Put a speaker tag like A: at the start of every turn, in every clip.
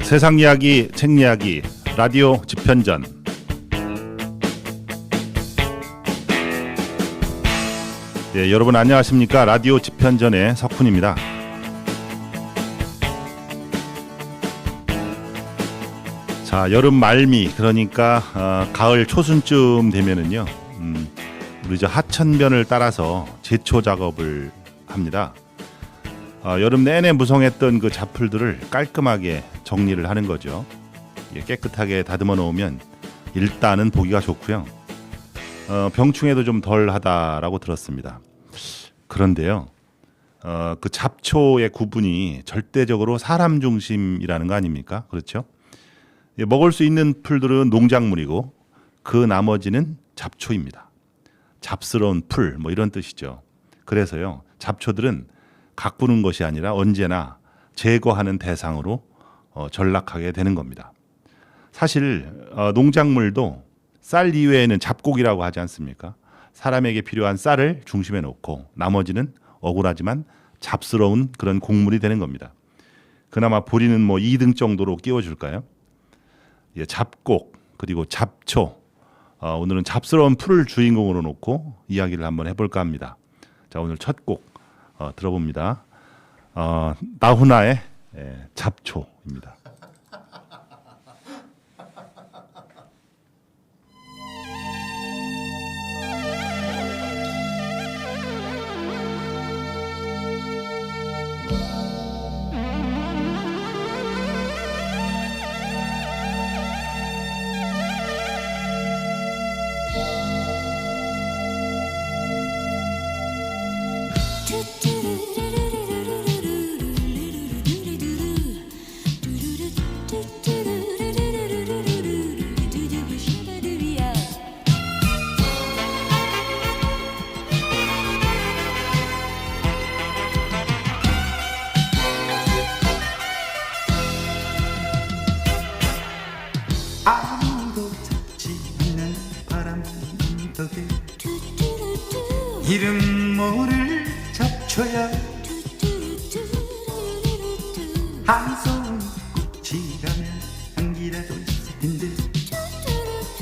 A: 세상 이야기, 책 이야기, 라디오 집현전. 네, 여러분 안녕하십니까? 라디오 집현전의 석훈입니다. 자, 여름 말미, 그러니까 가을 초순쯤 되면은요, 우리 저 하천변을 따라서 제초 작업을 합니다. 여름 내내 무성했던 그 잡풀들을 깔끔하게 정리를 하는 거죠. 깨끗하게 다듬어 놓으면 일단은 보기가 좋고요. 병충해도 좀 덜하다라고 들었습니다. 그런데요, 그 잡초의 구분이 절대적으로 사람 중심이라는 거 아닙니까? 그렇죠? 먹을 수 있는 풀들은 농작물이고 그 나머지는 잡초입니다. 잡스러운 풀, 뭐 이런 뜻이죠. 그래서요, 잡초들은 가꾸는 것이 아니라 언제나 제거하는 대상으로 전락하게 되는 겁니다. 사실 농작물도 쌀 이외에는 잡곡이라고 하지 않습니까? 사람에게 필요한 쌀을 중심에 놓고 나머지는 억울하지만 잡스러운 그런 곡물이 되는 겁니다. 그나마 보리는 뭐 2등 정도로 끼워줄까요? 잡곡 그리고 잡초, 오늘은 잡스러운 풀을 주인공으로 놓고 이야기를 한번 해볼까 합니다. 자, 오늘 첫 곡 들어봅니다. 나훈아의 잡초입니다.
B: 아무도 찾지 않는 바람 언덕에 이름 모를 잡초야 한 송이 꽃이 가면 향기라도 있을 텐데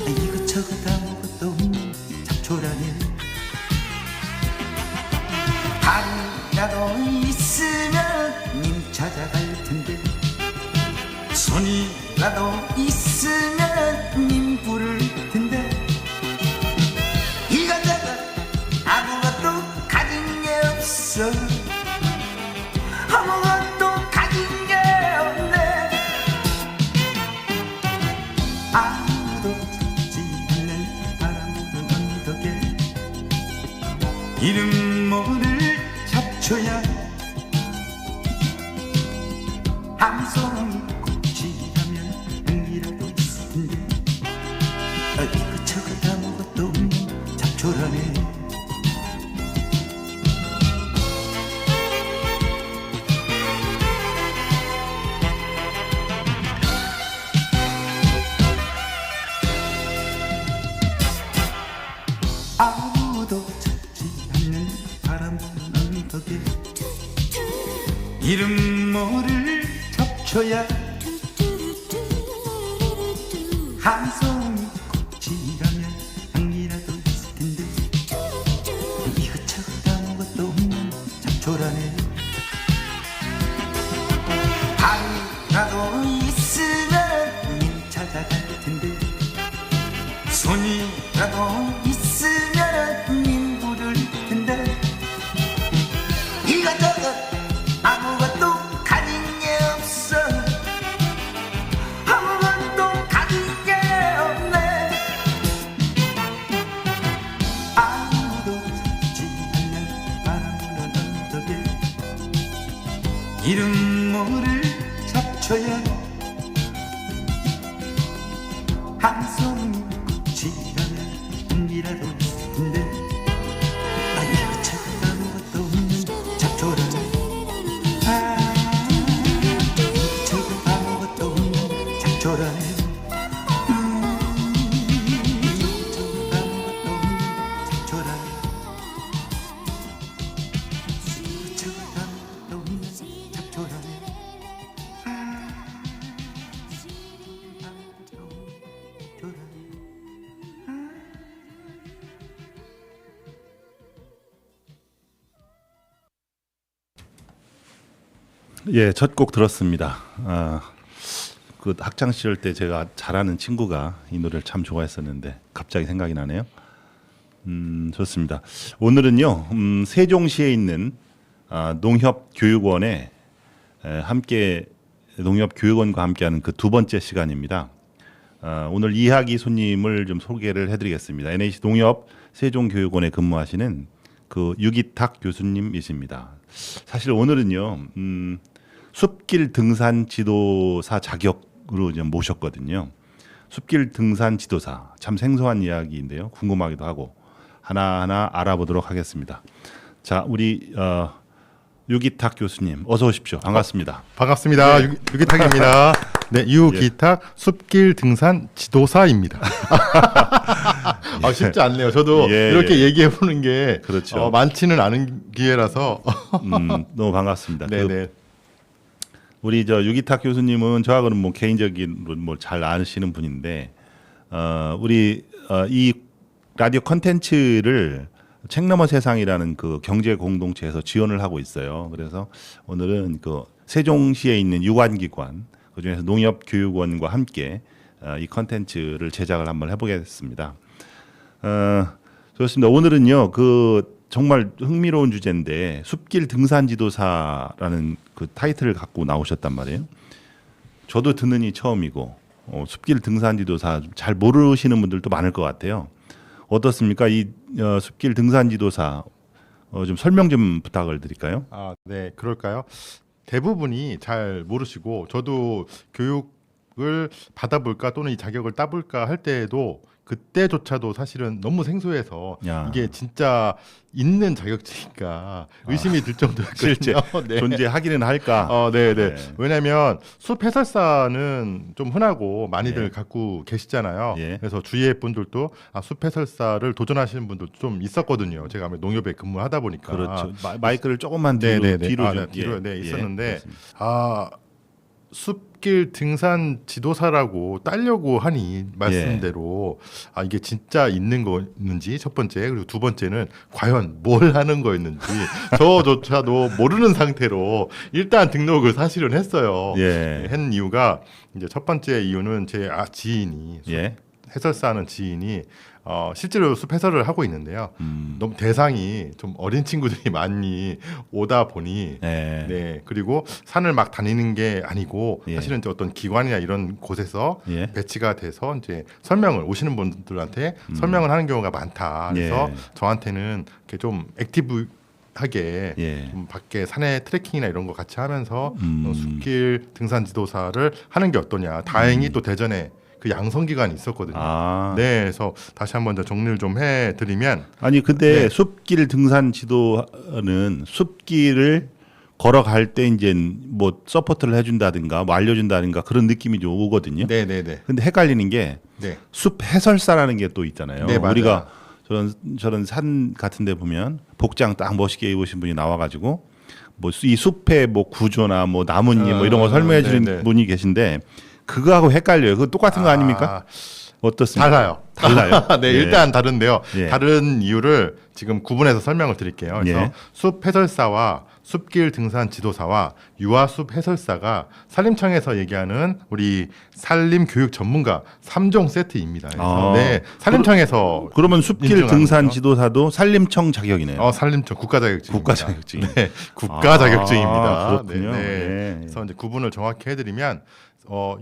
B: 이것저것 아무것도 없는 잡초라네. 달이라도 있으면 님 찾아갈 텐데 손이라도 있으면 님 부를 텐데 이것저것 아무것도 가진 게 없어. 아무것도 가진 게 없네. 아무도 찾지 않는 바람 부는 언덕에 이름 모를 잡초야 한 송이 꽃이 가면 향기라도 있을 텐데 이것저것 아무것도 없는 잡초라네. 아무도 찾지 않는 바람 부는 언덕에 이름 모를 잡초야 한 송이 꽃이 가면 향기라도 있을 텐데 이것저것 아무것도 없는 잡초라네. 달이라도 있으면 님 찾아갈 텐데 손이라도 있으면 님 부를 텐데 이것저것 아무것도 가진 게 없어. 아무것도 가진 게 없네. 아무도 찾지 않는 바람 부는 언덕에 이름 모를 잡초야 한 송이 꽃이 가면 향기라도 있을 텐데 이것저것 아무것도 없는 잡초라네. 이것저것 아무것도 없는 잡초라네. 이것저것 아무것도 없는 잡초라네. 이것저것 아무것도 없는 잡초라네.
A: 예, 첫 곡 들었습니다. 그 학창 시절 때 제가 잘 아는 친구가 이 노래를 참 좋아했었는데 갑자기 생각이 나네요. 좋습니다. 오늘은요, 세종시에 있는 농협교육원에 함께 농협교육원과 함께하는 그 두 번째 시간입니다. 오늘 이야기 손님을 좀 소개를 해드리겠습니다. NH 농협 세종교육원에 근무하시는 그 유기탁 교수님이십니다. 사실 오늘은요, 숲길 등산 지도사 자격으로 좀 모셨거든요. 숲길 등산 지도사 참 생소한 이야기인데요. 궁금하기도 하고 하나하나 알아보도록 하겠습니다. 자, 우리 유기탁 교수님 어서 오십시오. 반갑습니다.
C: 반갑습니다. 유기탁입니다. 네, 유기탁 숲길 등산 지도사입니다. 쉽지 않네요. 저도 이렇게 얘기해 보는 게
A: 그렇죠.
C: 많지는 않은 기회라서
A: 너무 반갑습니다.
C: 네네.
A: 우리 저 유기탁 교수님은 저하고는 뭐 개인적인 뭐 잘 아시는 분인데 우리 이 라디오 컨텐츠를 책넘어 세상이라는 그 경제 공동체에서 지원을 하고 있어요. 그래서 오늘은 그 세종시에 있는 유관기관 그중에서 농협교육원과 함께 이 컨텐츠를 제작을 한번 해보겠습니다. 좋습니다. 오늘은요 그 정말 흥미로운 주제인데 숲길 등산 지도사라는 그 타이틀을 갖고 나오셨단 말이에요. 저도 듣는 이 처음이고 숲길 등산 지도사 잘 모르시는 분들도 많을 것 같아요. 어떻습니까? 이 숲길 등산 지도사 좀 설명 좀 부탁을 드릴까요?
C: 네, 그럴까요? 대부분이 잘 모르시고 저도 교육을 받아볼까 또는 이 자격을 따볼까 할 때에도 그때조차도 사실은 너무 생소해서 이게 진짜 있는 자격증인가 의심이 들 정도였거든요.
A: 실제
C: 네.
A: 존재하기는 할까?
C: 네네.
A: 네.
C: 왜냐하면 숲 해설사는 좀 흔하고 많이들 갖고 계시잖아요. 그래서 주위의 분들도 숲 해설사를 도전하시는 분들도 좀 있었거든요. 제가 농협에 근무하다 보니까.
A: 그렇죠. 마이크를 조금만 뒤로
C: 뒤로 있었는데 숲길 등산 지도사라고 따려고 하니 말씀대로 이게 진짜 있는 거였는지 첫 번째 그리고 두 번째는 과연 뭘 하는 거였는지 저조차도 모르는 상태로 일단 등록을 사실은 했어요. 한 이유가 이제 첫 번째 이유는 제 지인이 해설사하는 지인이 실제로 숲 해설을 하고 있는데요. 너무 대상이 좀 어린 친구들이 많이 오다 보니 그리고 산을 막 다니는 게 아니고 사실은 이제 어떤 기관이나 이런 곳에서 배치가 돼서 이제 설명을 오시는 분들한테 설명을 하는 경우가 많다. 그래서 저한테는 이렇게 좀 액티브 하게 좀 밖에 산에 트레킹이나 이런 거 같이 하면서 숲길 등산 지도사를 하는 게 어떠냐. 다행히 또 대전에 그 양성 기간이 있었거든요. 그래서 다시 한번 더 정리를 좀 해드리면
A: 근데 숲길 등산 지도는 숲길을 걸어갈 때 이제 뭐 서포트를 해준다든가 뭐 알려준다든가 그런 느낌이 좀 오거든요. 근데 헷갈리는 게 숲 해설사라는 게 또 있잖아요. 우리가 저런 산 같은데 보면 복장 딱 멋있게 입으신 분이 나와가지고 뭐 이 숲의 뭐 구조나 뭐 나뭇잎 뭐 이런 거 설명해 주는 분이 계신데. 그거하고 헷갈려요. 그거 똑같은 거 아닙니까? 어떻습니까?
C: 달라요. 일단 다른데요. 다른 이유를 지금 구분해서 설명을 드릴게요. 그래서 숲 해설사와 숲길 등산 지도사와 유아숲 해설사가 산림청에서 얘기하는 우리 산림 교육 전문가 3종 세트입니다. 그래서 산림청에서
A: 그러면 숲길 등산 지도사도 산림청 자격이네요.
C: 산림청 국가 자격증.
A: 국가 자격증.
C: 국가 자격증입니다.
A: 그렇군요.
C: 그래서 이제 구분을 정확히 해드리면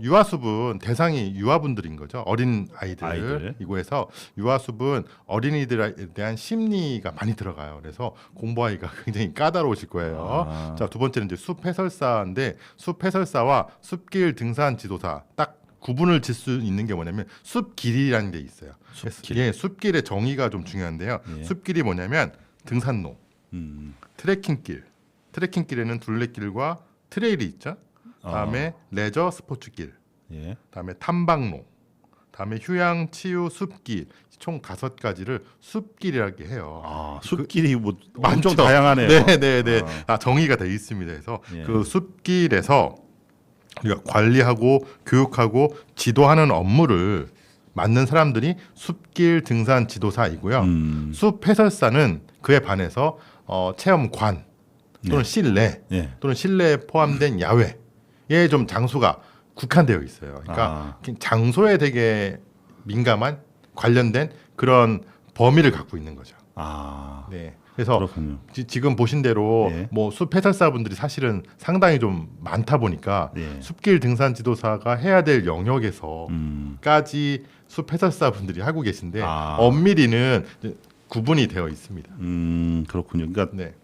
C: 유아숲은 대상이 유아분들인 거죠. 어린 아이들이고 해서 유아숲은 어린이들에 대한 심리가 많이 들어가요. 그래서 공부하기가 굉장히 까다로우실 거예요. 자, 두 번째는 이제 숲 해설사인데 숲 해설사와 숲길 등산 지도사 딱 구분을 질 수 있는 게 뭐냐면 숲길이라는 게 있어요. 숲길. 숲길의 정의가 좀 중요한데요. 숲길이 뭐냐면 등산로, 트레킹길. 트레킹길에는 둘레길과 트레일이 있죠. 다음에 레저 스포츠길, 다음에 탐방로, 다음에 휴양 치유 숲길 총 5가지를 숲길이라고 해요.
A: 숲길이 뭐 엄청 다양하네요.
C: 정의가 되어 있습니다. 그래서 그 숲길에서 우리가 관리하고 교육하고 지도하는 업무를 맡는 사람들이 숲길 등산 지도사이고요. 숲 해설사는 그에 반해서 체험관 또는 실내
A: 예.
C: 또는 실내에 포함된 야외에 좀 장소가 국한되어 있어요. 그러니까 장소에 되게 민감한 관련된 그런 범위를 갖고 있는 거죠.
A: 아,
C: 네. 그래서
A: 그렇군요.
C: 지금 보신 대로
A: 예.
C: 뭐 숲 해설사분들이 사실은 상당히 좀 많다 보니까
A: 예.
C: 숲길 등산 지도사가 해야 될 영역에서까지 숲 해설사분들이 하고 계신데
A: 아.
C: 엄밀히는 이제 구분이 되어 있습니다.
A: 그렇군요. 그러니까
C: 네.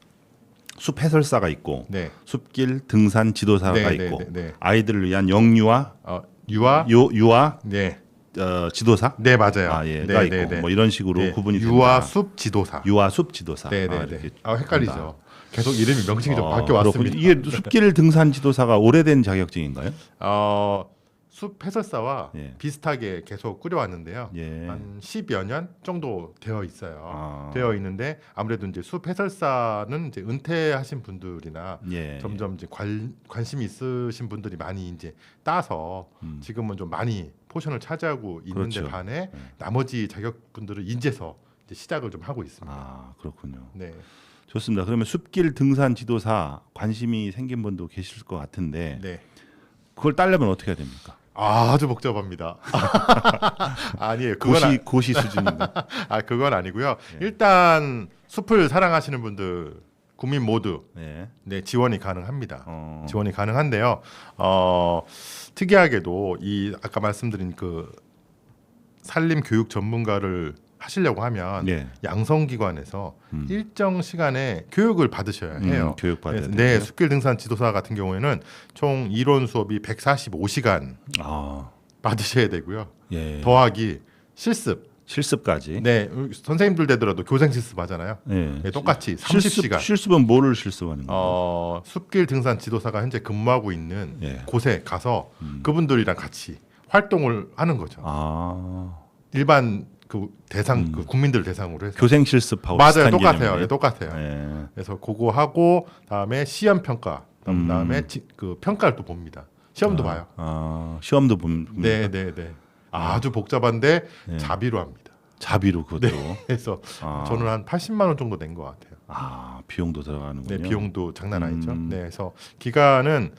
A: 숲 해설사가 있고
C: 네.
A: 숲길 등산 지도사가
C: 네, 네,
A: 있고
C: 네, 네.
A: 아이들을 위한 영유아,
C: 유아
A: 유아
C: 네.
A: 지도사,
C: 네, 맞아요.
A: 아, 예,
C: 네,
A: 가
C: 네,
A: 있고
C: 네.
A: 뭐 이런 식으로
C: 네.
A: 구분이
C: 유아
A: 된다.
C: 숲 지도사.
A: 유아 숲 지도사.
C: 네, 네,
A: 이렇게
C: 네. 헷갈리죠.
A: 한다.
C: 계속 이름이 명칭이 좀 바뀌어
A: 그렇군요.
C: 왔습니다.
A: 이게 숲길 등산 지도사가 오래된 자격증인가요?
C: 숲 해설사와
A: 예.
C: 비슷하게 계속 꾸려왔는데요.
A: 예.
C: 한 10여 년 정도 되어 있어요.
A: 아.
C: 되어 있는데 아무래도 이제 숲 해설사는 이제 은퇴하신 분들이나
A: 예.
C: 점점 이제 관심이 있으신 분들이 많이 이제 따서 지금은 좀 많이 포션을 차지하고 있는데
A: 그렇죠.
C: 반해 나머지 자격분들을 인제서 이제 시작을 좀 하고 있습니다.
A: 아, 그렇군요.
C: 네.
A: 좋습니다. 그러면 숲길 등산 지도사 관심이 생긴 분도 계실 것 같은데
C: 네.
A: 그걸 따려면 어떻게 해야 됩니까?
C: 아주 복잡합니다. 아니에요. 그건
A: 고시 수준인가?
C: 그건 아니고요. 일단 숲을 사랑하시는 분들 국민 모두
A: 네.
C: 네, 지원이 가능합니다.
A: 어.
C: 지원이 가능한데요. 특이하게도 이 아까 말씀드린 그 산림 교육 전문가를 하시려고 하면
A: 네.
C: 양성기관에서 일정 시간에 교육을 받으셔야 해요.
A: 교육 받아야
C: 네,
A: 돼요.
C: 숲길 등산 지도사 같은 경우에는 총 이론 수업이 145시간
A: 아,
C: 받으셔야 되고요.
A: 예.
C: 더하기 실습.
A: 실습까지.
C: 네, 선생님들 되더라도 교생 실습 하잖아요.
A: 예.
C: 네, 똑같이 30시간.
A: 실습은 뭐를 실습하는 거예요?
C: 숲길 등산 지도사가 현재 근무하고 있는
A: 예.
C: 곳에 가서 그분들이랑 같이 활동을 하는 거죠.
A: 아,
C: 일반 그 대상 그 국민들 대상으로 해서.
A: 교생 실습하고
C: 맞아요,
A: 비슷한
C: 똑같아요.
A: 개념이네요.
C: 네, 똑같아요.
A: 예.
C: 그래서 그거 하고 다음에 시험 평가, 그다음에 그 평가를 또 봅니다. 시험도 봐요.
A: 아, 시험도 봅니다.
C: 네, 네, 네. 아주 복잡한데
A: 네.
C: 자비로 합니다.
A: 자비로 그것도.
C: 그래서
A: 아.
C: 저는 한 80만 원 정도 낸 것 같아요.
A: 아, 비용도 들어가는군요.
C: 네, 비용도 장난 아니죠. 네, 그래서 기간은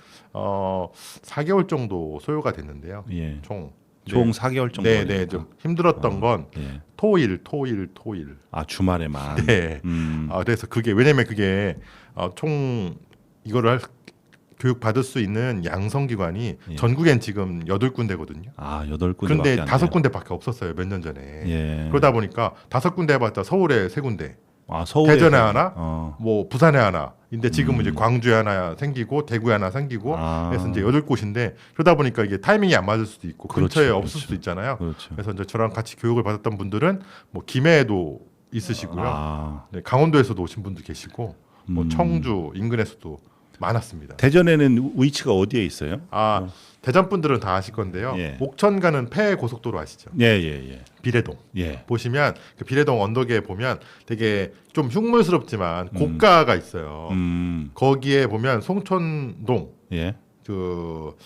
C: 4개월 정도 소요가 됐는데요.
A: 예.
C: 총
A: 4개월 정도.
C: 네, 네, 좀 힘들었던 건
A: 예.
C: 토일.
A: 아, 주말에만.
C: 네. 그래서 그게 왜냐면 그게 총 이거를 교육 받을 수 있는 양성 기관이
A: 예.
C: 전국엔 지금 8군데거든요.
A: 아, 8군데.
C: 근데 5군데밖에 없었어요, 몇 년 전에.
A: 예.
C: 그러다 보니까 5군데 해봤자 서울에 3군데,
A: 아, 서울에
C: 대전에 하나,
A: 어.
C: 뭐 부산에 하나. 근데 지금은 이제 광주에 하나 생기고 대구에 하나 생기고
A: 아.
C: 그래서 이제 8곳인데 그러다 보니까 이게 타이밍이 안 맞을 수도 있고
A: 그렇죠,
C: 근처에
A: 그렇죠.
C: 없을 수도 있잖아요.
A: 그렇죠.
C: 그래서 이제 저랑 같이 교육을 받았던 분들은 뭐 김해에도 있으시고요.
A: 아,
C: 네, 강원도에서도 오신 분도 계시고 뭐
A: 음.
C: 청주 인근에서도 많았습니다.
A: 대전에는 위치가 어디에 있어요?
C: 대전 분들은 다 아실 건데요.
A: 예.
C: 옥천 가는 폐 고속도로 아시죠?
A: 예, 예,
C: 비례동.
A: 예. 예.
C: 보시면 그 비례동 언덕에 보면 되게 좀 흉물스럽지만 고가가 있어요. 거기에 보면 송촌동
A: 예.
C: 그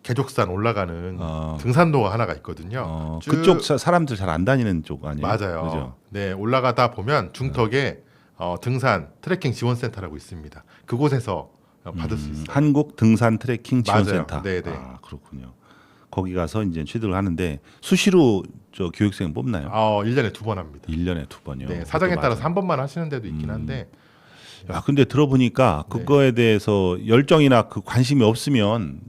C: 개족산 올라가는
A: 어.
C: 등산로가 하나가 있거든요. 쭉-
A: 그쪽 사람들 잘 안 다니는 쪽 아니에요?
C: 맞아요.
A: 그죠?
C: 네, 올라가다 보면 중턱에 등산 트레킹 지원센터라고 있습니다. 그곳에서 받을 수 있어요.
A: 한국 등산 트레킹 지원센터.
C: 맞아요. 네, 네.
A: 아, 그렇군요. 거기 가서 이제 취득을 하는데 수시로 저 교육생 뽑나요?
C: 1년에 2번 합니다.
A: 1년에 2번이요.
C: 네, 사정에 따라서 한 번만 하시는 데도 있긴 한데
A: 야, 근데 들어보니까
C: 네.
A: 그거에 대해서 열정이나 그 관심이 없으면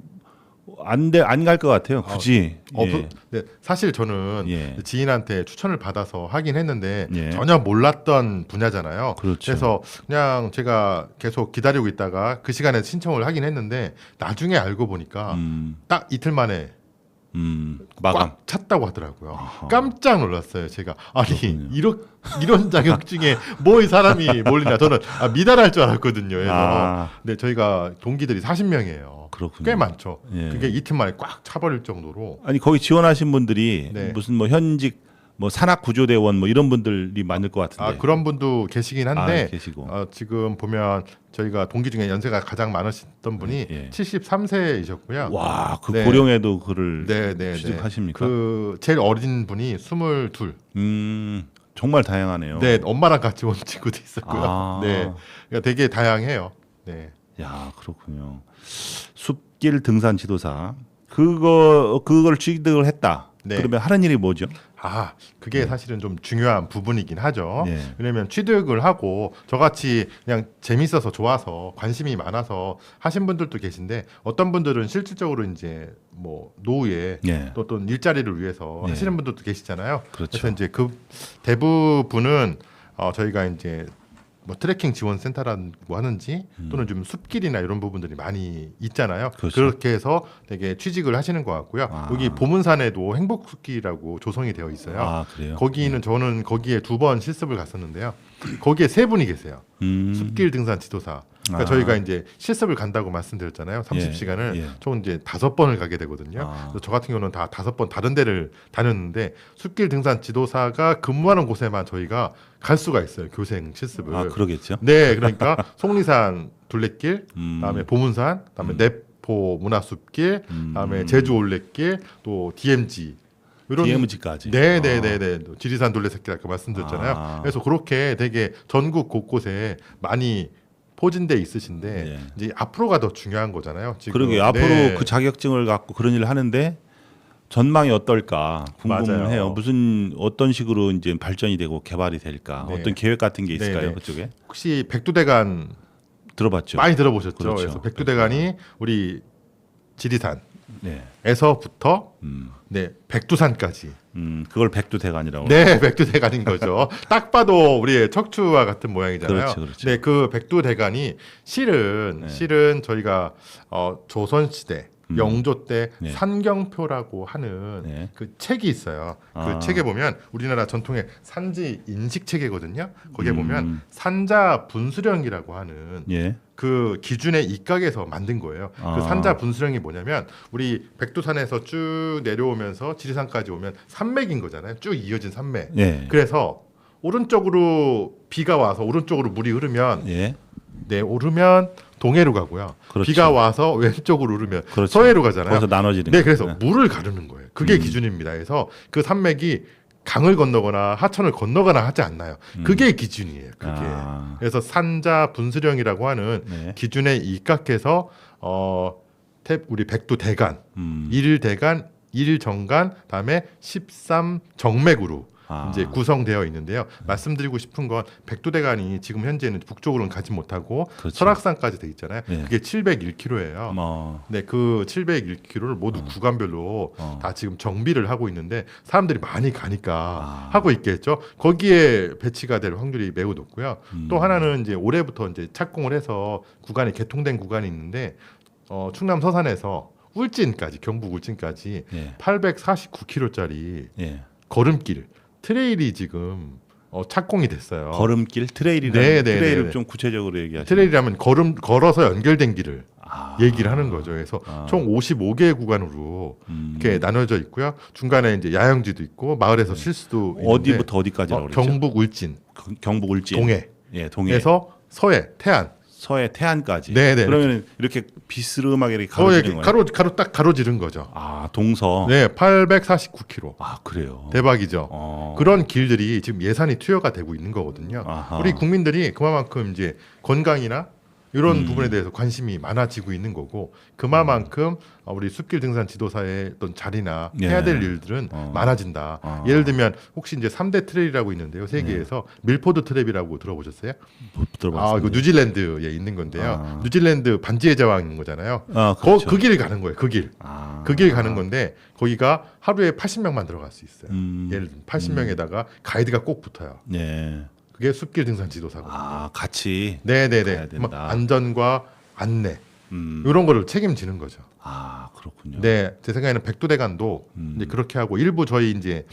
A: 안 갈 것 같아요. 굳이. 예.
C: 네, 사실 저는
A: 예.
C: 지인한테 추천을 받아서 하긴 했는데
A: 예.
C: 전혀 몰랐던 분야잖아요.
A: 그렇죠.
C: 래서 그냥 제가 계속 기다리고 있다가 그 시간에 신청을 하긴 했는데 나중에 알고 보니까 딱 이틀 만에
A: 마감.
C: 꽉 찼다고 하더라고요.
A: 아하.
C: 깜짝 놀랐어요. 제가 아니
A: 그렇군요.
C: 이런 자격증에 뭐 이 사람이 몰리냐. 저는 미달할 줄 알았거든요. 그래서
A: 아.
C: 네, 저희가 동기들이 40명이에요.
A: 그렇군요.
C: 꽤 많죠.
A: 예.
C: 그게 이틀 만에 꽉 차버릴 정도로
A: 아니 거기 지원하신 분들이
C: 네.
A: 무슨 뭐 현직 뭐 산악구조대원 뭐 이런 분들이 많을 것 같은데.
C: 그런 분도 계시긴 한데
A: 계시고.
C: 지금 보면 저희가 동기 중에 연세가 가장 많으셨던 분이
A: 예.
C: 73세이셨고요.
A: 와, 그
C: 네.
A: 고령에도 그를
C: 네.
A: 취직하십니까?
C: 그 제일 어린 분이 22.
A: 정말 다양하네요.
C: 네, 엄마랑 같이 온 친구도 있었고요.
A: 아.
C: 네, 그러니까 되게 다양해요. 네.
A: 야, 그렇군요. 숲길 등산 지도사. 그걸 취득을 했다.
C: 네.
A: 그러면 하는 일이 뭐죠?
C: 아, 그게 사실은 좀 중요한 부분이긴 하죠.
A: 네.
C: 왜냐면 취득을 하고 저같이 그냥 재밌어서 좋아서 관심이 많아서 하신 분들도 계신데 어떤 분들은 실질적으로 이제 뭐 노후에
A: 네.
C: 또 어떤 일자리를 위해서
A: 네.
C: 하시는 분들도 계시잖아요.
A: 그렇죠.
C: 그래서 이제 그 대부분은 저희가 이제 뭐 트레킹 지원 센터라고 하는지 또는 좀 숲길이나 이런 부분들이 많이 있잖아요.
A: 그렇죠.
C: 그렇게 해서 되게 취직을 하시는 것 같고요.
A: 아.
C: 여기 보문산에도 행복숲길이라고 조성이 되어 있어요.
A: 아, 그래요?
C: 거기는 저는 거기에 2번 실습을 갔었는데요. 거기에 3분이 계세요. 숲길 등산 지도사. 그러니까
A: 아.
C: 저희가 이제 실습을 간다고 말씀드렸잖아요. 30시간을
A: 예.
C: 총 이제 5번을 가게 되거든요.
A: 아.
C: 그래서 저 같은 경우는 다 5번 다른 데를 다녔는데 숲길 등산 지도사가 근무하는 곳에만 저희가 갈 수가 있어요. 교생 실습을.
A: 아, 그러겠죠.
C: 네, 그러니까 속리산 둘레길,
A: 음.
C: 그다음에 보문산, 그다음에 내포 문화숲길, 그다음에 제주 올레길, 또 DMZ 이런
A: DMZ까지.
C: 네네네네. 지리산 둘레새길 아까 말씀드렸잖아요.
A: 아.
C: 그래서 그렇게 되게 전국 곳곳에 많이 포진돼 있으신데
A: 네.
C: 이제 앞으로가 더 중요한 거잖아요. 지금.
A: 그러게요. 앞으로
C: 네.
A: 그 자격증을 갖고 그런 일을 하는데 전망이 어떨까 궁금해요.
C: 맞아요.
A: 무슨 어떤 식으로 이제 발전이 되고 개발이 될까?
C: 네.
A: 어떤 계획 같은 게 있을까요?
C: 네.
A: 그쪽에?
C: 혹시 백두대간
A: 들어봤죠.
C: 많이 들어보셨죠?
A: 그렇죠.
C: 그래서 백두대간이 우리 지리산에서부터
A: 네.
C: 네 백두산까지
A: 그걸 백두대간이라고.
C: 네, 백두대간인 거죠. 딱 봐도 우리의 척추와 같은 모양이잖아요.
A: 그렇죠, 그렇죠.
C: 네, 그 백두대간이 실은 저희가 조선 시대 영조 때
A: 네.
C: 산경표라고 하는
A: 네.
C: 그 책이 있어요.
A: 아.
C: 그 책에 보면 우리나라 전통의 산지 인식 체계거든요. 거기에
A: 음.
C: 보면 산자 분수령이라고 하는
A: 예.
C: 그 기준에 입각해서 만든 거예요.
A: 아.
C: 그 산자 분수령이 뭐냐면 우리 백두산에서 쭉 내려오면서 지리산까지 오면 산맥인 거잖아요. 쭉 이어진 산맥.
A: 예.
C: 그래서 오른쪽으로 비가 와서 오른쪽으로 물이 흐르면
A: 예.
C: 네 오르면 동해로 가고요.
A: 그렇죠.
C: 비가 와서 왼쪽으로 흐르면
A: 그렇죠.
C: 서해로 가잖아요.
A: 거기서 나눠지는
C: 네,
A: 거죠.
C: 그래서
A: 네.
C: 물을 가르는 거예요. 그게 기준입니다. 그래서 그 산맥이 강을 건너거나 하천을 건너거나 하지 않나요. 그게 기준이에요. 그게.
A: 아.
C: 그래서 산자 분수령이라고 하는
A: 네.
C: 기준에 입각해서 우리 백두대간, 일일대간, 일정간, 다음에 13정맥으로
A: 아.
C: 이제 구성되어 있는데요. 말씀드리고 싶은 건 백두대간이 지금 현재는 북쪽으로는 가지 못하고
A: 그렇죠.
C: 설악산까지 돼 있잖아요.
A: 네.
C: 그게 701km예요.
A: 뭐
C: 네, 그 701km를 모두 구간별로 다 지금 정비를 하고 있는데 사람들이 많이 가니까 하고 있겠죠. 거기에 배치가 될 확률이 매우 높고요. 또 하나는 이제 올해부터 이제 착공을 해서 구간이 개통된 구간이 있는데 충남 서산에서 울진까지 경북 울진까지
A: 예.
C: 849km짜리
A: 예.
C: 걸음길 트레일이 지금 착공이 됐어요.
A: 걸음길 트레일이라는
C: 네, 네,
A: 트레일을
C: 네, 네.
A: 좀 구체적으로 얘기하시죠.
C: 트레일이라면 걸어서 연결된 길을
A: 아.
C: 얘기를 하는 거죠. 그래서 총 55개 구간으로 이렇게 나눠져 있고요. 중간에 이제 야영지도 있고 마을에서 쉴 수도 있는데
A: 어디부터 어디까지라고 그랬죠?
C: 경북 울진,
A: 경북 울진.
C: 동해,
A: 예, 동해.
C: 에서 서해, 태안.
A: 서해 태안까지.
C: 네, 네.
A: 그러면 이렇게 비스름하게 이렇게
C: 서해
A: 가로지는 거예요.
C: 딱 가로지른 거죠.
A: 아, 동서.
C: 네, 849km.
A: 아, 그래요.
C: 대박이죠.
A: 어.
C: 그런 길들이 지금 예산이 투여가 되고 있는 거거든요.
A: 아하.
C: 우리 국민들이 그만큼 이제 건강이나 이런 부분에 대해서 관심이 많아지고 있는 거고 그만큼 우리 숲길 등산 지도사의 어떤 자리나
A: 예.
C: 해야 될 일들은 많아진다. 예를 들면 혹시 이제 3대 트레일이라고 있는데요. 세계에서 밀포드 트랩이라고 들어보셨어요?
A: 못 들어봤습니다.
C: 이거 뉴질랜드에 있는 건데요. 뉴질랜드 반지의 제왕 있는 거잖아요.
A: 아, 그렇죠.
C: 그 길 가는 거예요. 그 길.
A: 아.
C: 그 길 가는 건데 거기가 하루에 80명만 들어갈 수 있어요. 예를 들면 80명에다가 가이드가 꼭 붙어요.
A: 네.
C: 그게 숲길 등산 지도사거든요.
A: 아, 같이.
C: 네네네.
A: 가야 된다.
C: 뭐 안전과 안내
A: 음.
C: 이런 거를 책임지는 거죠.
A: 아, 그렇군요.
C: 네, 제 생각에는 백두대간도 이제 그렇게 하고 일부 저희 이제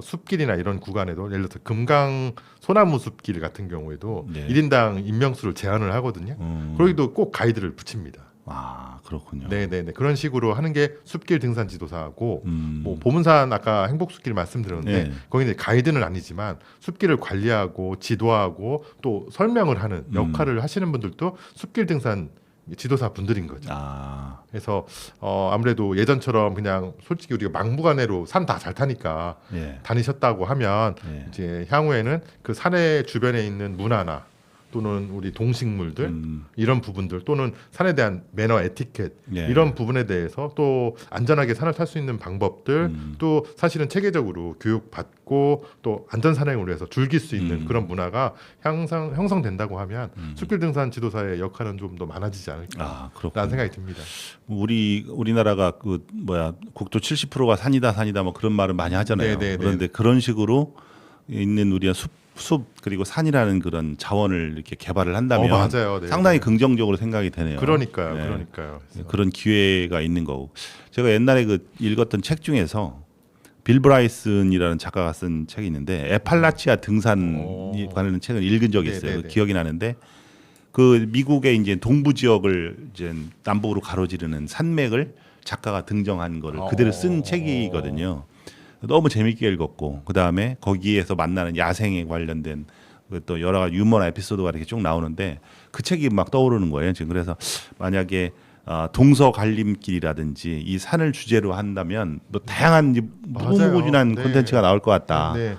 C: 숲길이나 이런 구간에도 예를 들어서 금강 소나무 숲길 같은 경우에도
A: 네.
C: 1인당 인명수를 제한을 하거든요. 거기도 꼭 가이드를 붙입니다.
A: 아, 그렇군요.
C: 네네네 그런 식으로 하는 게 숲길 등산 지도사고
A: 음.
C: 뭐 보문산 아까 행복숲길 말씀드렸는데
A: 네.
C: 거기는 가이드는 아니지만 숲길을 관리하고 지도하고 또 설명을 하는 역할을 하시는 분들도 숲길 등산 지도사 분들인 거죠.
A: 아.
C: 그래서 아무래도 예전처럼 그냥 솔직히 우리가 막무가내로 산 다 잘 타니까
A: 예.
C: 다니셨다고 하면
A: 예.
C: 이제 향후에는 그 산의 주변에 있는 문화나 또는 우리 동식물들 이런 부분들 또는 산에 대한 매너 에티켓 이런 부분에 대해서 또 안전하게 산을 탈 수 있는 방법들 또 사실은 체계적으로 교육받고 또 안전산행을 위해서 즐길 수 있는 그런 문화가 형성된다고 하면 숲길 등산 지도사의 역할은 좀 더 많아지지 않을까라는 생각이 듭니다.
A: 우리나라가 그 뭐야 국토 70%가 산이다 뭐 그런 말을 많이 하잖아요.
C: 네네네.
A: 그런데 그런 식으로 있는 우리가 숲 그리고 산이라는 그런 자원을 이렇게 개발을 한다면
C: 맞아요. 네.
A: 상당히 긍정적으로 생각이 되네요.
C: 그러니까요.
A: 네.
C: 그러니까요.
A: 그런 기회가 있는 거고 제가 옛날에 그 읽었던 책 중에서 빌 브라이슨이라는 작가가 쓴 책이 있는데 에팔라치아 등산에 관련된 책을 읽은 적이 있어요.
C: 네네네.
A: 기억이 나는데 그 미국의 이제 동부 지역을 이제 남북으로 가로지르는 산맥을 작가가 등정한 거를 그대로 쓴 책이거든요. 너무 재밌게 읽었고 그 다음에 거기에서 만나는 야생에 관련된 또 여러 가지 유머나 에피소드가 이렇게 쭉 나오는데 그 책이 막 떠오르는 거예요. 지금 그래서 만약에 동서 갈림길이라든지 이 산을 주제로 한다면 뭐 다양한 무궁무진한
C: 네.
A: 콘텐츠가 나올 것 같다.
C: 네.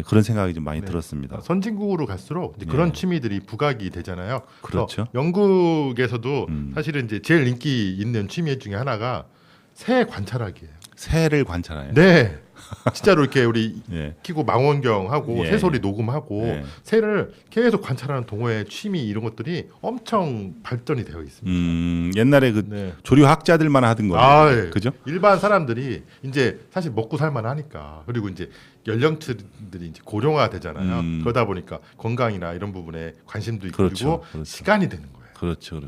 A: 그런 생각이 좀 많이
C: 네.
A: 들었습니다.
C: 선진국으로 갈수록 이제 그런 취미들이 부각이 되잖아요.
A: 그렇죠.
C: 영국에서도 사실은 이제 제일 인기 있는 취미 중에 하나가 새 관찰하기예요.
A: 새를 관찰해요.
C: 네. 진짜로 이렇게 우리
A: 예.
C: 키고 망원경하고
A: 예.
C: 새 소리 녹음하고
A: 예.
C: 새를 계속 관찰하는 동호회 취미 이런 것들이 엄청 발전이 되어 있습니다.
A: 옛날에 그
C: 네.
A: 조류학자들만 하던 거예요.
C: 예.
A: 그죠?
C: 일반 사람들이 이제 사실 먹고 살만하니까 그리고 이제 연령층들이 이제 고령화 되잖아요. 그러다 보니까 건강이나 이런 부분에 관심도 있고
A: 그렇죠.
C: 그리고
A: 그렇죠.
C: 시간이 되는 거예요.
A: 그렇죠.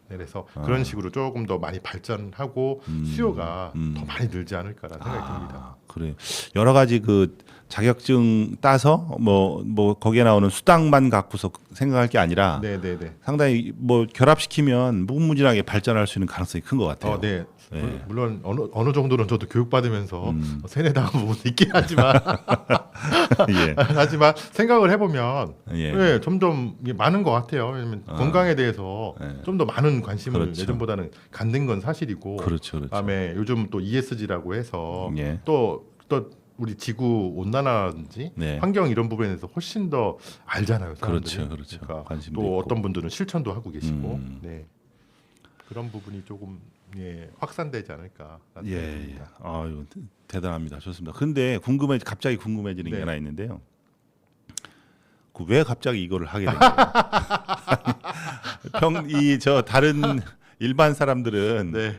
C: 네, 그래서 그런 식으로 조금 더 많이 발전하고 수요가 더 많이 늘지 않을까라는 생각이 듭니다.
A: 그래. 여러 가지 그 자격증 따서 뭐 거기에 나오는 수당만 갖고서 생각할 게 아니라
C: 네네네.
A: 상당히 뭐 결합시키면 무궁무진하게 발전할 수 있는 가능성이 큰 것 같아요.
C: 네.
A: 네.
C: 물론 어느 정도는 저도 교육받으면서 세뇌당한 부분도 있긴 하지만
A: 예.
C: 하지만 생각을 해보면
A: 예.
C: 네, 점점 이게 많은 것 같아요. 왜냐하면 건강에 대해서
A: 네.
C: 좀 더 많은 관심을
A: 그렇죠.
C: 예전보다는 갖는 건 사실이고
A: 그렇죠.
C: 그다음에 요즘 또 ESG라고 해서
A: 예.
C: 또 우리 지구 온난화라든지
A: 네.
C: 환경 이런 부분에 대해서 훨씬 더 알잖아요. 사람들이.
A: 그렇죠.
C: 그러니까
A: 관심도
C: 또
A: 있고.
C: 어떤 분들은 실천도 하고 계시고 네. 그런 부분이 조금 확산되지 않을까.
A: 예. 아유 대단합니다. 좋습니다. 근데 갑자기 궁금해지는 게
C: 네.
A: 하나 있는데요. 왜 갑자기 이거를 하게 된 거예요? 다른 일반 사람들은
C: 네.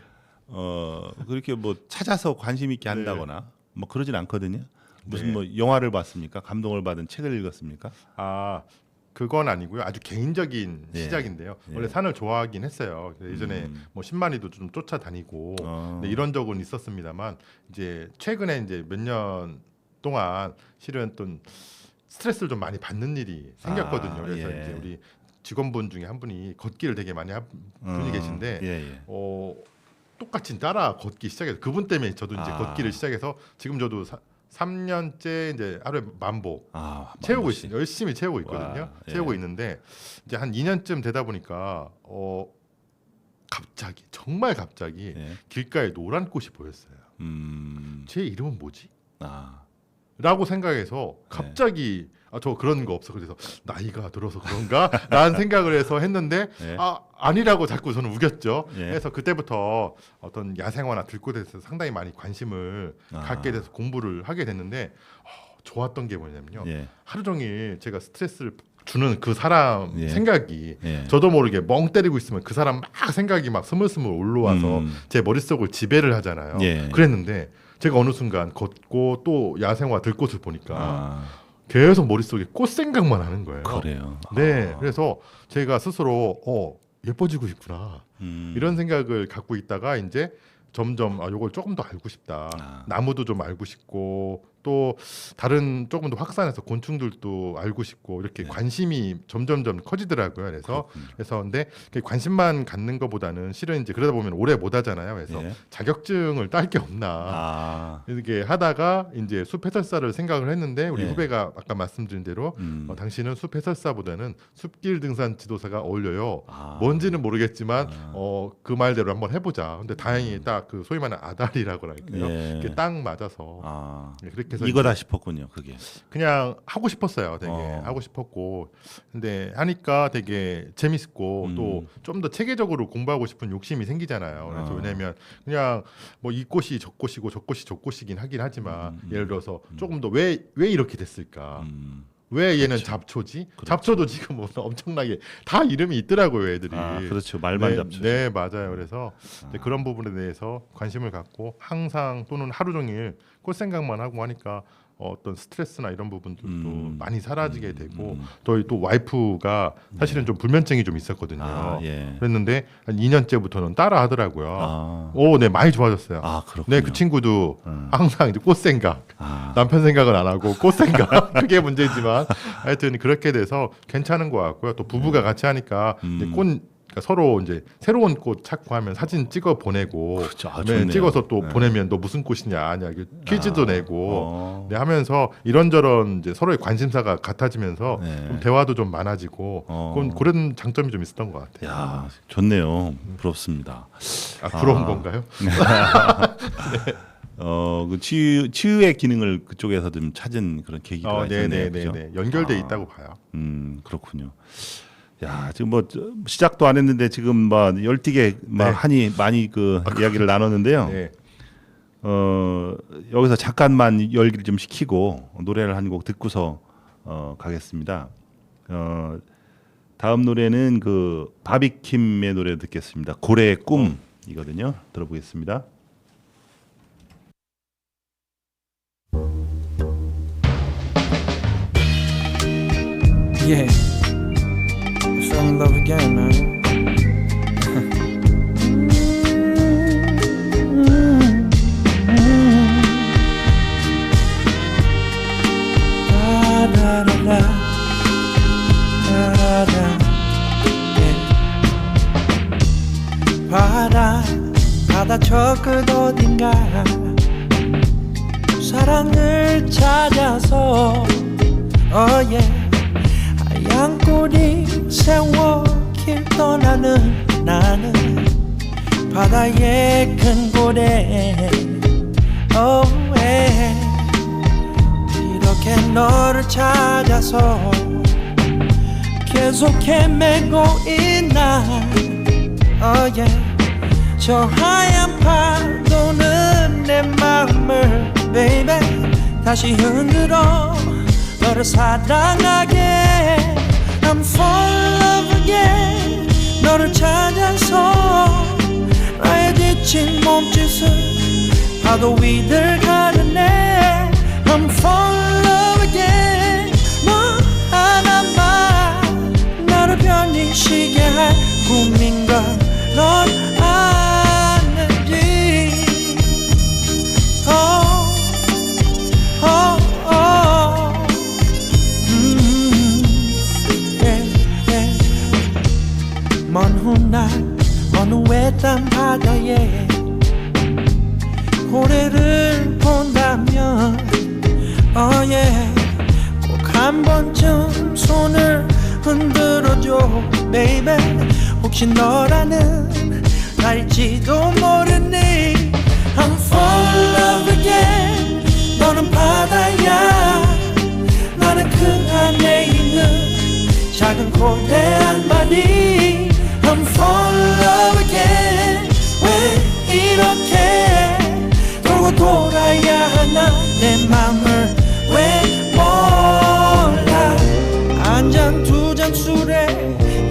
A: 그렇게 뭐 찾아서 관심 있게 한다거나 뭐 그러진 않거든요. 무슨 뭐 영화를 봤습니까? 감동을 받은 책을 읽었습니까?
C: 그건 아니고요. 아주 개인적인
A: 예.
C: 시작인데요.
A: 예.
C: 원래 산을 좋아하긴 했어요. 예전에 뭐 10만리도 좀 쫓아다니고 네, 이런 적은 있었습니다만 이제 최근에 이제 몇 년 동안 실은 또 스트레스를 좀 많이 받는 일이 생겼거든요. 그래서
A: 예.
C: 이제 우리 직원분 중에 한 분이 걷기를 되게 많이 한 분이 계신데
A: 예.
C: 똑같이 따라 걷기 시작해서 그분 때문에 저도 이제 걷기를 시작해서 지금 저도 3년째 이제 하루에 만보 채우고 있어요. 열심히 채우고 있거든요.
A: 와, 예.
C: 채우고 있는데 이제 한 2년쯤 되다 보니까 갑자기 정말 갑자기
A: 예.
C: 길가에 노란 꽃이 보였어요. 제 이름은 뭐지? 라고 생각해서 갑자기 저 그런 거 없어. 그래서 나이가 들어서 그런가? 라는 생각을 해서 했는데
A: 예.
C: 아니라고 자꾸 저는 우겼죠.
A: 예.
C: 그래서 그때부터 어떤 야생화나 들꽃에 대해서 상당히 많이 관심을 갖게 돼서 공부를 하게 됐는데 좋았던 게 뭐냐면요.
A: 예.
C: 하루 종일 제가 스트레스를 주는 그 사람
A: 예.
C: 생각이
A: 예.
C: 저도 모르게 멍 때리고 있으면 그 사람 막 생각이 막 스물스물 올라와서 제 머릿속을 지배를 하잖아요.
A: 예.
C: 그랬는데 제가 어느 순간 걷고 또 야생화 들꽃을 보니까 계속 머릿속에 꽃 생각만 하는 거예요.
A: 그래요.
C: 네. 그래서 제가 스스로 예뻐지고 싶구나. 이런 생각을 갖고 있다가 이제 점점 요걸 조금 더 알고 싶다. 나무도 좀 알고 싶고 또 다른 조금 더 확산해서 곤충들도 알고 싶고 이렇게 관심이 점점점 커지더라고요. 그래서 근데 관심만 갖는 것보다는 실은 이제 그러다 보면 오래 못 하잖아요. 그래서 자격증을 딸 게 없나 이렇게 하다가 이제 숲 해설사를 생각을 했는데 우리 후배가 아까 말씀드린 대로 당신은 숲 해설사보다는 숲길 등산 지도사가 어울려요. 뭔지는 모르겠지만 그 말대로 한번 해보자. 근데 다행히 딱 그 소위 말하는 아다리라고 할까요?
A: 예.
C: 딱 맞아서 그렇게 그래서
A: 이거다 싶었군요. 그게.
C: 그냥 하고 싶었어요. 되게
A: 어.
C: 하고 싶었고 근데 하니까 되게 재밌고 또 좀 더 체계적으로 공부하고 싶은 욕심이 생기잖아요. 그래서 왜냐면 그냥 뭐 이 꽃이 저 꽃이고 저 꽃이 저 꽃이긴 하긴 하지만 예를 들어서 조금 더 왜 이렇게 됐을까? 왜 얘는
A: 그렇죠.
C: 잡초지?
A: 그렇죠.
C: 잡초도 지금 뭐 엄청나게 다 이름이 있더라고요, 애들이.
A: 아, 그렇죠. 말만
C: 네,
A: 잡초.
C: 네, 맞아요. 그래서 이제 그런 부분에 대해서 관심을 갖고 항상 또는 하루 종일 꽃 생각만 하고 하니까 어떤 스트레스나 이런 부분들도 많이 사라지게 되고 또 와이프가 사실은 좀 불면증이 좀 있었거든요.
A: 아, 예.
C: 그랬는데 한 2년째부터는 따라 하더라고요.
A: 아.
C: 오, 네, 많이 좋아졌어요.
A: 아, 그렇군요.
C: 네, 그 친구도 항상 이제 꽃 생각,
A: 아.
C: 남편 생각은 안 하고 꽃 생각 그게 문제지만 하여튼 그렇게 돼서 괜찮은 것 같고요. 또 부부가 같이 하니까 이제 그러니까 서로 이제 새로운 꽃 찾고 하면 사진 찍어 보내고
A: 그렇죠. 아,
C: 네,
A: 좋네요.
C: 찍어서 또
A: 네.
C: 보내면 너 무슨 꽃이냐 아니야 이렇게 퀴즈도 내고
A: 어.
C: 네, 하면서 이런저런 이제 서로의 관심사가 같아지면서
A: 네.
C: 좀 대화도 좀 많아지고 그런 장점이 좀 있었던 것 같아요.
A: 야, 좋네요. 부럽습니다.
C: 아, 부러운 건가요?
A: 그 치유의 기능을 그쪽에서 좀 찾은 그런 계기가 있네요. 그죠?
C: 네네네 연결돼 있다고 봐요.
A: 그렇군요. 야, 지금 뭐 시작도 안 했는데 지금 막 열띠게 막
C: 네.
A: 한이 많이 그 이야기를 나눴는데요.
C: 네.
A: 여기서 잠깐만 열기를 좀 식히고 노래를 한 곡 듣고서 가겠습니다. 다음 노래는 그 바비킴의 노래 듣겠습니다. 고래의 꿈이거든요. 들어보겠습니다.
D: Yeah, I fell in love again, man. Da-da-da-da, da-da-da, yeah. 바다 저 끝 어딘가 사랑을 찾아서 oh yeah 하얀 꼬리 세워 길 떠나는 나는 바다의 큰 고래 oh yeah 이렇게 너를 찾아서 계속 헤매고 있나 oh yeah 저 하얀 파도는 내 마음을 baby 다시 흔들어 너를 사랑하게 I'm fall in love again 너를 찾아서 나의 지친 몸짓을 파도 위를 가르네 I'm fall in love again 너 하나만 나를 편히 쉬게 할 꿈인 걸 넌 아는지 먼 훗날 어느 외딴 바다에 고래를 본다면 oh yeah 꼭 한 번쯤 손을 흔들어줘 baby 혹시 너라는 날지도 모르니 I'm fall in love again 너는 바다야 나는 그 안에 있는 작은 고래 한 마리 I'm fall in love again 왜 이렇게 돌고 돌아야 하나 내 맘을 왜 몰라 한 잔 두 잔 술에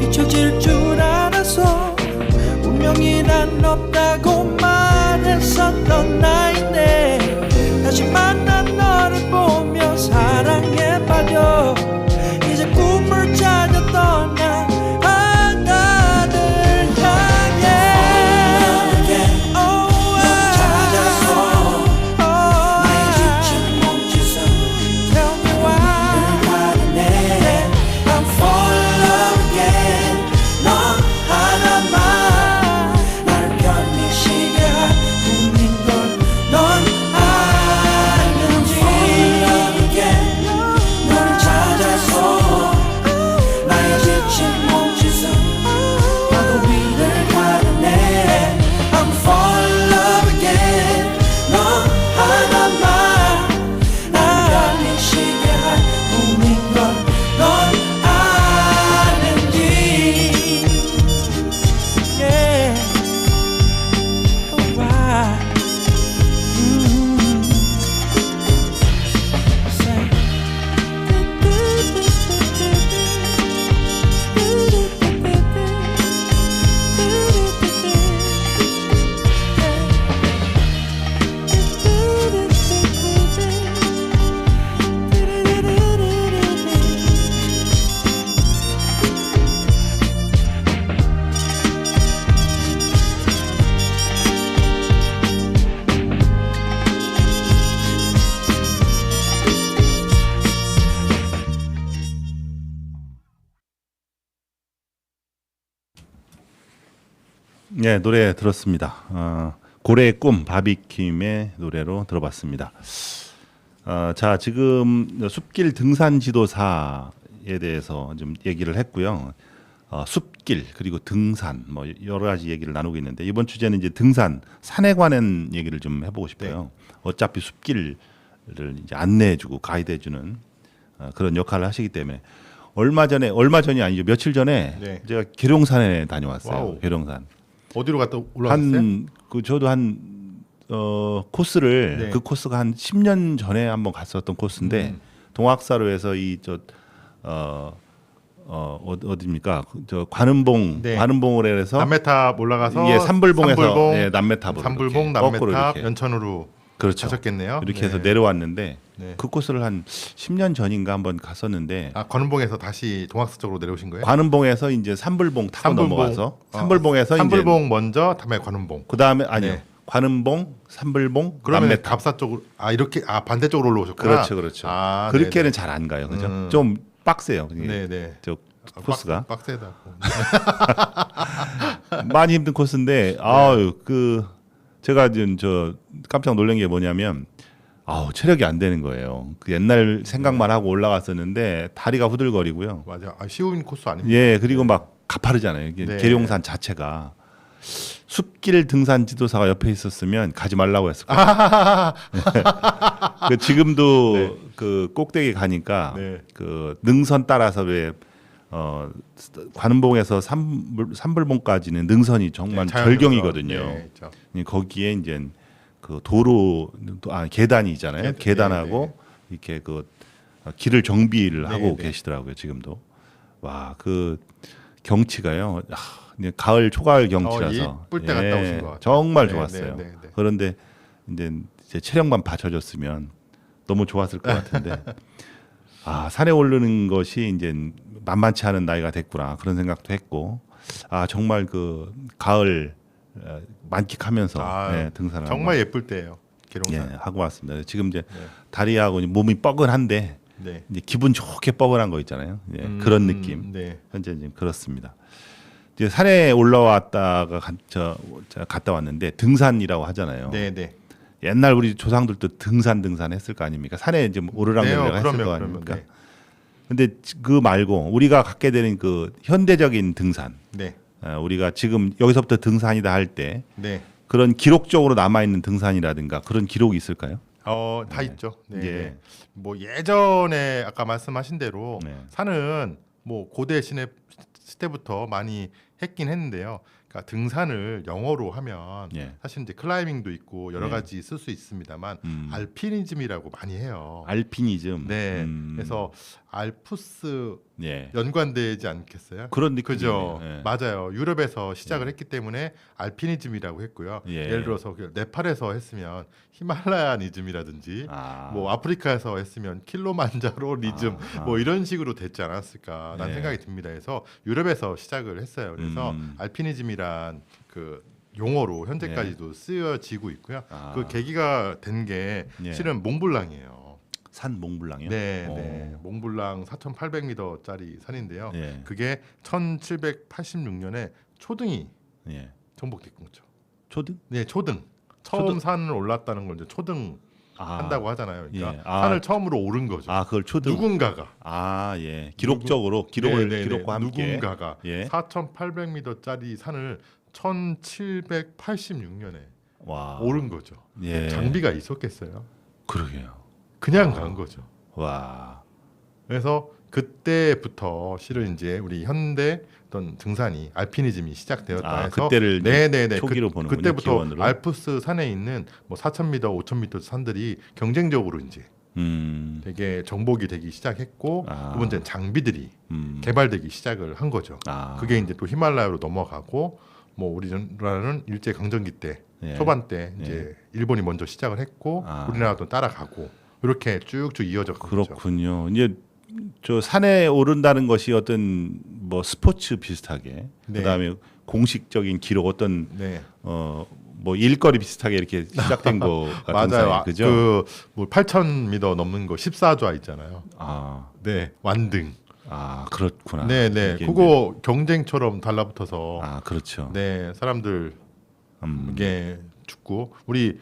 D: 잊혀질 줄 알아서 운명이란 없다고 말했었던 나인데 다시 만난 너를 보며 사랑에 빠져 이제 꿈을 찾아 떠나 바다를 향해 너를 찾아서 나의 지친 몸짓은 Tell me why I'm fall in love again 너 하나만 나를 편히 쉬게 할 꿈인 걸 넌 아는지 Fall in love again 너를 찾아서 나의 지친 몸짓은 파도 위를 가르네 I'm fall in love again 너 하나만
A: 예, 노래 들었습니다. 고래의 꿈 바비킴의 노래로 들어봤습니다. 자, 지금 숲길 등산 지도사에 대해서 좀 얘기를 했고요. 숲길 그리고 등산 뭐 여러 가지 얘기를 나누고 있는데 이번 주제는 이제 등산 산에 관한 얘기를 좀 해보고 싶어요. 어차피 숲길을 이제 안내해주고 가이드해주는 그런 역할을 하시기 때문에 얼마 전이 아니죠, 며칠 전에
C: 네.
A: 제가 계룡산에 다녀왔어요.
C: 와우.
A: 계룡산.
C: 어디로 갔다 올라갔어요?
A: 저도 코스를
C: 네.
A: 그 코스가 한 10년 전에 한번 갔었던 코스인데 동학사로에서 어디입니까? 저 관음봉
C: 네.
A: 관음봉을 해서
C: 남매탑 올라가서
A: 예, 산불봉에서
C: 산불봉,
A: 예, 남매탑으로
C: 산불봉
A: 이렇게 거꾸로
C: 남매탑
A: 이렇게.
C: 연천으로
A: 그렇죠.
C: 하셨겠네요.
A: 이렇게
C: 네.
A: 해서 내려왔는데
C: 네.
A: 그 코스를 한 10년 전인가 한번 갔었는데
C: 관음봉에서 다시 동학서 쪽으로 내려오신 거예요?
A: 관음봉에서 이제 산불봉 타고
C: 산불봉.
A: 넘어가서 산불봉에서
C: 산불봉 먼저 다음에 관음봉.
A: 그다음에 아니요.
C: 네.
A: 관음봉, 산불봉,
C: 그러면
A: 남매탑.
C: 갑사 쪽으로 이렇게 반대쪽으로 올라오셨구나.
A: 그렇죠.
C: 아,
A: 그렇게는
C: 네네.
A: 잘 안 가요. 그죠?
C: 음.
A: 좀 빡세요. 이게
C: 네네.
A: 저 코스가
C: 빡세다.
A: 많이 힘든 코스인데 아유 그 제가 지금 저 깜짝 놀란 게 뭐냐면 체력이 안 되는 거예요. 그 옛날 생각만 하고 올라갔었는데 다리가 후들거리고요.
C: 맞아. 쉬운 코스 아닙니까?
A: 예, 그리고 막 가파르잖아요. 이게
C: 네.
A: 계룡산 자체가 숲길 등산 지도사가 옆에 있었으면 가지 말라고 했을 거예요. 그 지금도
C: 네.
A: 그 꼭대기 가니까
C: 네.
A: 그 능선 따라서 왜 관음봉에서 산불봉까지는 능선이 정말
C: 네,
A: 절경이거든요.
C: 네, 있죠.
A: 거기에 이제 그 계단이 있잖아요. 계단하고 이렇게 그 길을 정비를 하고
C: 네.
A: 계시더라고요. 지금도 와 그 경치가요. 그냥 가을 초가을 경치라서
C: 이쁠 때 갔다 오신 것 같아요.
A: 정말
C: 네,
A: 좋았어요.
C: 네, 네, 네.
A: 그런데 이제 제 체력만 받쳐줬으면 너무 좋았을 것 같은데 산에 오르는 것이 이제 만만치 않은 나이가 됐구나 그런 생각도 했고 정말 그 가을 만끽하면서 등산을
C: 정말 예쁠 때예요. 계룡산.
A: 하고 왔습니다. 지금 이제 다리하고 몸이 뻐근한데
C: 네.
A: 이제 기분 좋게 뻐근한 거 있잖아요. 그런 느낌.
C: 네.
A: 현재 지금 그렇습니다. 이제 산에 올라왔다가 제가 갔다 왔는데 등산이라고 하잖아요.
C: 네, 네.
A: 옛날 우리 조상들도 등산 했을 거 아닙니까? 산에 이제 오르락내리락 했을
C: 그러면,
A: 거 아닙니까?
C: 네.
A: 근데 그 말고 우리가 갖게 되는 그 현대적인 등산,
C: 네.
A: 우리가 지금 여기서부터 등산이다 할 때
C: 네.
A: 그런 기록적으로 남아 있는 등산이라든가 그런 기록이 있을까요?
C: 다 있죠. 네.
A: 예.
C: 네. 뭐 예전에 아까 말씀하신 대로
A: 네.
C: 산은 뭐 고대 시대부터 많이 했긴 했는데요. 그러니까 등산을 영어로 하면
A: 예.
C: 사실 이제 클라이밍도 있고 여러
A: 예.
C: 가지 쓸 수 있습니다만 알피니즘이라고 많이 해요.
A: 알피니즘.
C: 네. 그래서 알프스
A: 예.
C: 연관되지 않겠어요?
A: 그런 느낌이네요.
C: 그죠.
A: 예.
C: 맞아요. 유럽에서 시작을 했기 때문에 알피니즘이라고 했고요.
A: 예.
C: 예를 들어서 네팔에서 했으면 히말라야니즘이라든지 뭐 아프리카에서 했으면 킬로만자로니즘 뭐 이런 식으로 됐지 않았을까라는
A: 예.
C: 생각이 듭니다. 그래서 유럽에서 시작을 했어요. 그래서 알피니즘이란 그 용어로 현재까지도 쓰여지고 있고요. 그 계기가 된 게
A: 예.
C: 실은 몽블랑이에요.
A: 산 몽블랑이요?
C: 네,
A: 오.
C: 네. 몽블랑 4,800m짜리 산인데요.
A: 예.
C: 그게 1786년에 초등이
A: 예.
C: 정복됐던 거죠.
A: 초등?
C: 네, 초등. 처음 산을 올랐다는 걸 이제 초등 한다고 하잖아요. 그러니까
A: 예.
C: 산을 처음으로 오른 거죠.
A: 그걸 초등.
C: 누군가가
A: 예. 기록적으로 기록을
C: 네, 네, 네.
A: 기록과 함께
C: 누군가가
A: 예.
C: 4,800m짜리 산을 1786년에
A: 와.
C: 오른 거죠.
A: 예.
C: 장비가 있었겠어요?
A: 그러게요.
C: 그냥 간 거죠.
A: 와.
C: 그래서 그때부터 실은 이제 우리 현대 어떤 등산이 알피니즘이 시작되었다 해서
A: 그때를
C: 네네네
A: 초기로 보는군요.
C: 그때부터
A: 기원으로.
C: 알프스 산에 있는 뭐 4,000m, 5,000m 산들이 경쟁적으로 이제 되게 정복이 되기 시작했고 두 번째는 장비들이 개발되기 시작을 한 거죠. 그게 이제 또 히말라야로 넘어가고 뭐 우리나라는 일제 강점기 때
A: 예.
C: 초반 때 이제 일본이 먼저 시작을 했고 우리나라도 따라가고 이렇게 쭉쭉 이어졌거든요.
A: 그렇군요. 이제 저 산에 오른다는 것이 어떤 뭐 스포츠 비슷하게
C: 네.
A: 그다음에 공식적인 기록 어떤
C: 네.
A: 뭐 일거리 비슷하게 이렇게 시작된 거 같은
C: 맞아요.
A: 사이, 그죠?
C: 그뭐 8,000m 넘는 거 14좌 있잖아요. 네, 완등.
A: 아 그렇구나.
C: 네네.
A: 이게
C: 그거 경쟁처럼 달라붙어서
A: 이제- 아 그렇죠.
C: 네 사람들
A: 음.
C: 이게 죽고 우리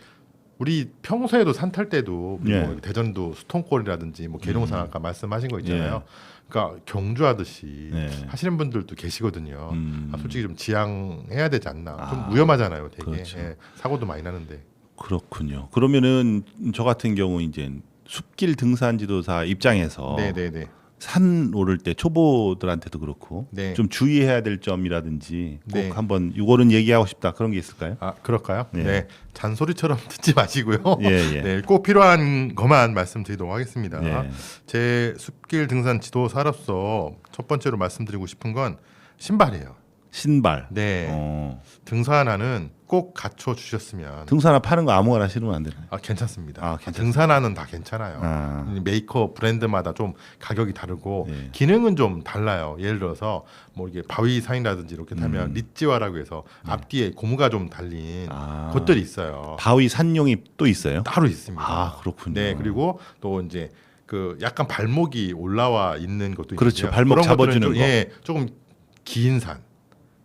C: 평소에도 산 탈 때도
A: 예.
C: 뭐 대전도 수통골이라든지 뭐 계룡산 아까 말씀하신 거 있잖아요. 그러니까 경주하듯이
A: 네.
C: 하시는 분들도 계시거든요.
A: 음.
C: 아, 솔직히 좀 지양해야 되지 않나.
A: 아,
C: 좀 위험하잖아요, 되게.
A: 그렇죠.
C: 예, 사고도 많이 나는데.
A: 그렇군요. 그러면은 저 같은 경우 이제 숲길 등산 지도사 입장에서
C: 네네네.
A: 산 오를 때 초보들한테도 그렇고
C: 네.
A: 좀 주의해야 될 점이라든지 꼭
C: 네.
A: 한번 이거는 얘기하고 싶다 그런 게 있을까요?
C: 아 그럴까요?
A: 예.
C: 네. 잔소리처럼 듣지 마시고요.
A: 예, 예.
C: 네, 꼭 필요한 것만 말씀드리도록 하겠습니다.
A: 예.
C: 제 숲길 등산 지도사로서 첫 번째로 말씀드리고 싶은 건 신발이에요.
A: 신발.
C: 네. 등산화는 꼭 갖춰 주셨으면
A: 등산화 파는 거 아무거나 신으면 안 되나요?
C: 아 괜찮습니다.
A: 아, 괜찮습니다.
C: 등산화는 다 괜찮아요.
A: 아.
C: 메이커 브랜드마다 좀 가격이 다르고
A: 네.
C: 기능은 좀 달라요. 예를 들어서 뭐 이게 바위산이라든지 이렇게 타면 리찌와라고 해서 앞뒤에 고무가 좀 달린
A: 아.
C: 것들이 있어요.
A: 바위 산용이 또 있어요?
C: 따로 있습니다.
A: 아, 그렇군요.
C: 네, 그리고 또 이제 그 약간 발목이 올라와 있는 것도
A: 그렇죠.
C: 있거든요.
A: 발목
C: 그런 것들은
A: 잡아주는
C: 좀,
A: 거.
C: 예, 조금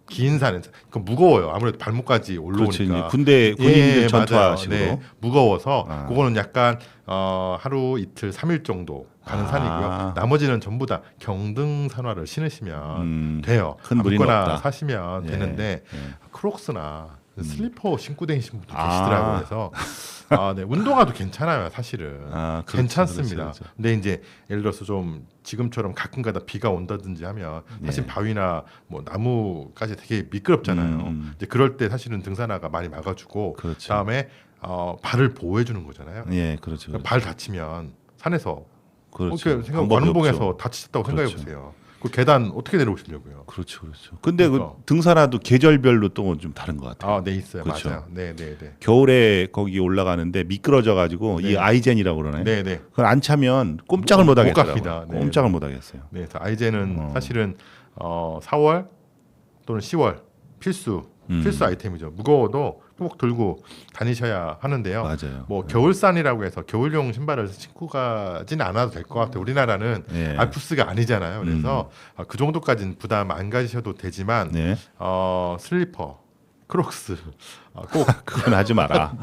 C: 긴 산은 그 무거워요. 아무래도 발목까지
A: 그렇죠. 이제
C: 올라오니까.
A: 군대 군인들
C: 예,
A: 전투화식으로.
C: 맞아요. 네, 무거워서
A: 아.
C: 그거는 약간 하루 이틀 3일 정도 가는
A: 아.
C: 산이고요. 나머지는 전부 다 경등산화를 신으시면 돼요.
A: 큰 무리는
C: 아무거나
A: 없다.
C: 사시면
A: 예,
C: 되는데
A: 예.
C: 크록스나 슬리퍼 신고 다니시는 분도
A: 아.
C: 계시더라고요. 그래서 네, 운동화도 괜찮아요, 사실은.
A: 아, 그렇죠,
C: 괜찮습니다.
A: 그렇죠, 그렇죠.
C: 근데 이제 예를 들어서 좀 지금처럼 가끔가다 비가 온다든지 하면 사실
A: 예.
C: 바위나 뭐 나무까지 되게 미끄럽잖아요. 이제 그럴 때 사실은 등산화가 많이 막아주고
A: 그렇죠.
C: 그다음에 발을 보호해주는 거잖아요.
A: 예, 그렇죠. 그렇죠.
C: 발 다치면 산에서
A: 그렇죠.
C: 어떻게 생각
A: 방법이
C: 관음봉에서
A: 없죠.
C: 다치셨다고
A: 그렇죠.
C: 생각해 보세요. 그 계단 어떻게 내려오시려고요?
A: 그렇죠, 그렇죠. 근데
C: 그러니까.
A: 그 등산화도 계절별로 또 좀 다른 것 같아요.
C: 네 있어요.
A: 그렇죠.
C: 맞아요. 네.
A: 겨울에 거기 올라가는데 미끄러져 가지고 이
C: 네.
A: 아이젠이라고 그러나요?
C: 네.
A: 그걸 안 차면 꼼짝을
C: 못
A: 못 하겠더라고요.
C: 갑니다. 네.
A: 꼼짝을 못 하겠어요.
C: 네, 그래서 아이젠은 사실은 4월 또는 10월 필수 아이템이죠. 무거워도 꼭 들고 다니셔야 하는데요.
A: 맞아요.
C: 뭐 겨울산이라고 해서 겨울용 신발을 신고 가지는 않아도 될 것 같아요. 우리나라는
A: 네.
C: 알프스가 아니잖아요. 그래서 그 정도까지는 부담 안 가지셔도 되지만
A: 네.
C: 슬리퍼, 크록스 꼭
A: 그건 하지 마라.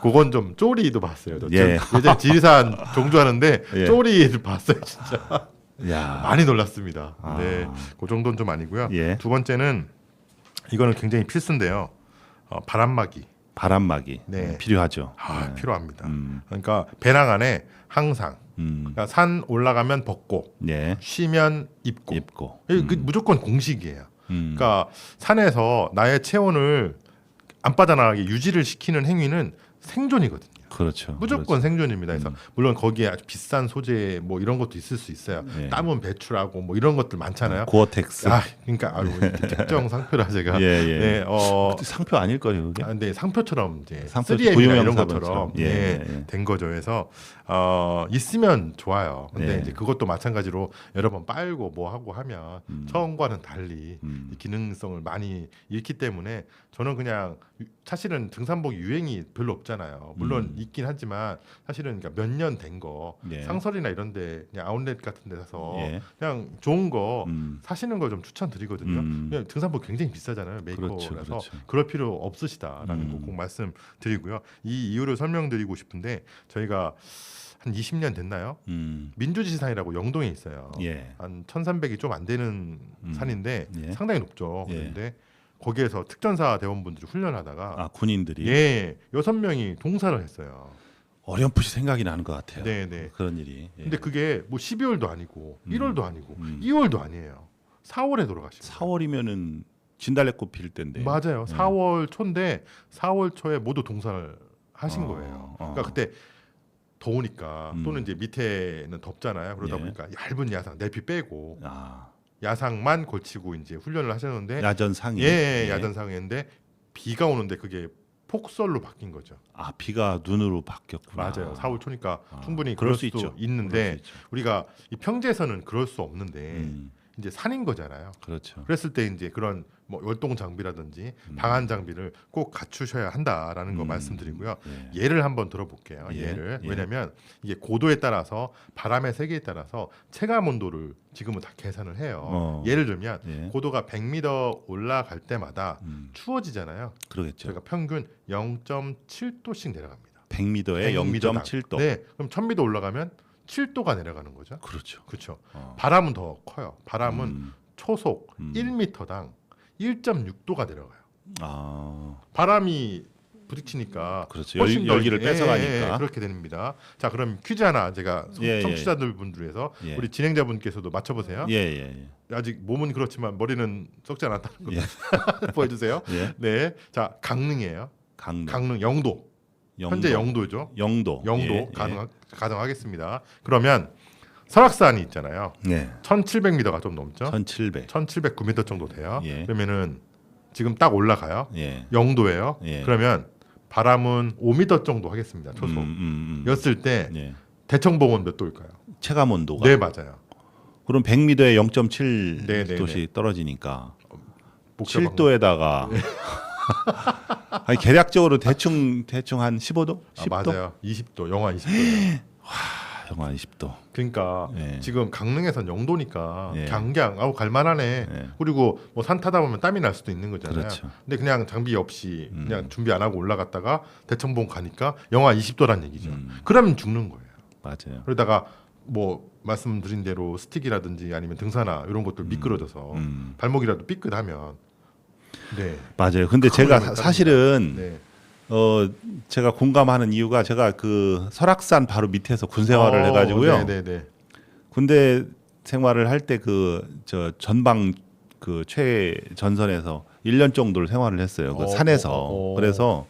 C: 그건 좀 쪼리도 봤어요. 저
A: 예.
C: 예전에 지리산 종주하는데
A: 예.
C: 쪼리를 봤어요, 진짜.
A: 야.
C: 많이 놀랐습니다.
A: 아.
C: 네, 그 정도는 좀 아니고요.
A: 예.
C: 두 번째는 이거는 굉장히 필수인데요. 바람막이
A: 바람막이
C: 네.
A: 필요하죠.
C: 필요합니다. 그러니까 배낭 안에 항상 그러니까 산 올라가면 벗고
A: 네.
C: 쉬면 입고.
A: 입고.
C: 그 무조건 공식이에요.
A: 음.
C: 그러니까 산에서 나의 체온을 안 빠져나가게 유지를 시키는 행위는 생존이거든요.
A: 그렇죠.
C: 무조건 생존입니다. 그래서 물론 거기에 아주 비싼 소재 뭐 이런 것도 있을 수 있어요.
A: 네.
C: 땀은 배출하고 뭐 이런 것들 많잖아요.
A: 고어텍스.
C: 그러니까 특정 상표라 제가
A: 예, 예.
C: 네,
A: 상표 아닐 거예요, 그게.
C: 근데 상표처럼 이제
A: 상표
C: 3M이나
A: 고유명
C: 이런
A: 사본처럼.
C: 것처럼
A: 예.
C: 된 거죠. 그래서 있으면 좋아요. 근데
A: 예.
C: 이제 그것도 마찬가지로 여러 번 빨고 뭐 하고 하면 처음과는 달리 이 기능성을 많이 잃기 때문에 저는 그냥 사실은 등산복 유행이 별로 없잖아요. 물론 있긴 하지만 사실은 그러니까 몇 년 된 거
A: 예.
C: 상설이나 이런데 그냥 아울렛 같은 데 가서
A: 예.
C: 그냥 좋은 거
A: 음.
C: 사시는 걸 좀 추천드리거든요. 그냥 등산복 굉장히 비싸잖아요. 메이커라서
A: 그렇죠.
C: 그럴 필요 없으시다라는 거 꼭 말씀드리고요. 이 이유를 설명드리고 싶은데 저희가 한 20년 됐나요? 민주지산이라고 영동에 있어요.
A: 예.
C: 한 1,300이 좀 안 되는 산인데
A: 예.
C: 상당히 높죠.
A: 예.
C: 그런데 거기에서 특전사 대원분들이 훈련하다가
A: 아, 군인들이
C: 예 6명이 동사를 했어요.
A: 어렴풋이 생각이 나는 것 같아요.
C: 네네.
A: 그런 일이. 예.
C: 근데 그게 뭐 12월도 아니고 1월도 아니고 2월도 아니에요. 4월에 돌아가신 거예요.
A: 4월이면은 진달래꽃 필 때인데.
C: 맞아요. 4월 초인데 4월 초에 모두 동사를 하신 거예요. 그러니까 그때 더우니까 또는 이제 밑에는 덥잖아요. 그러다
A: 예.
C: 보니까 얇은 야상 내피 빼고
A: 아,
C: 야상만 걸치고 이제 훈련을 하셨는데
A: 야전상이.
C: 예, 야전상인데 비가 오는데 그게 폭설로 바뀐 거죠.
A: 아, 비가 눈으로 바뀌었구나.
C: 맞아요. 4월 초니까 충분히
A: 그럴
C: 그럴
A: 수
C: 수도
A: 있죠.
C: 있는데
A: 그럴 수 있죠.
C: 우리가 이 평지에서는 그럴 수 없는데
A: 음,
C: 이제 산인 거잖아요.
A: 그렇죠.
C: 그랬을 때 이제 그런 뭐 월동 장비라든지 방한 장비를 꼭 갖추셔야 한다라는 거 말씀드리고요. 예를 한번 들어볼게요.
A: 예.
C: 예를
A: 예.
C: 왜냐하면 이게 고도에 따라서 바람의 세기에 따라서 체감 온도를 지금은 다 계산을 해요. 예를 들면
A: 예.
C: 고도가 100m 올라갈 때마다 추워지잖아요.
A: 그러겠죠.
C: 저희가 평균 0.7도씩 내려갑니다.
A: 100m에 0.7도.
C: 네, 그럼 1000m 올라가면 7도가 내려가는 거죠.
A: 그렇죠.
C: 그렇죠. 바람은 더 커요. 바람은
A: 음.
C: 초속 1m당 1.6도가 내려가요.
A: 아,
C: 바람이 부딪히니까
A: 그렇죠.
C: 훨씬 더
A: 열기를
C: 예,
A: 뺏어가니까.
C: 예, 그렇게 됩니다. 자, 그럼 퀴즈 하나 제가
A: 예,
C: 청취자들 분들 위해서
A: 예.
C: 우리 진행자분께서도 맞춰보세요.
A: 예, 예,
C: 아직 몸은 그렇지만 머리는 썩지 않았다는 거
A: 예.
C: 보여주세요.
A: 예.
C: 네, 자 강릉이에요.
A: 강릉.
C: 강릉 영도. 현재 영도죠.
A: 영도.
C: 영도
A: 예,
C: 가정하겠습니다. 그러면 설악산이 있잖아요.
A: 예.
C: 1,700m가 좀 넘죠.
A: 1,700.
C: 1,709m 정도 돼요.
A: 예.
C: 그러면은 지금 딱 올라가요.
A: 예.
C: 영도예요.
A: 예.
C: 그러면 바람은 5m 정도 하겠습니다. 초속. 였을 때
A: 예.
C: 대청봉은 몇 도일까요?
A: 체감 온도가.
C: 네, 맞아요.
A: 그럼 100m에
C: 네, 네,
A: 0.7도씩 떨어지니까
C: 복잡한
A: 7도에다가 아니 계략적으로 대충 한 15도?
C: 아,
A: 10도?
C: 맞아요. 20도. 영하 20도.
A: 영하 20도.
C: 그러니까
A: 예.
C: 지금 강릉에선 영도니까
A: 예.
C: 강경 아우 갈만하네.
A: 예.
C: 그리고 뭐 산 타다 보면 땀이 날 수도 있는 거잖아요.
A: 그렇죠.
C: 근데 그냥 장비 없이 그냥 준비 안 하고 올라갔다가 대청봉 가니까 영하 20도란 얘기죠. 그러면 죽는 거예요.
A: 맞아요.
C: 그러다가 뭐 말씀드린 대로 스틱이라든지 아니면 등산화 이런 것들 미끄러져서 발목이라도 삐끗하면 네.
A: 맞아요. 근데 제가
C: 그거는
A: 사실은
C: 네.
A: 제가 공감하는 이유가 제가 그 설악산 바로 밑에서 군 생활을 해가지고요.
C: 네, 네,
A: 군대 생활을 할 때 그 저 전방 그 최전선에서 1년 정도를 생활을 했어요. 그 산에서. 그래서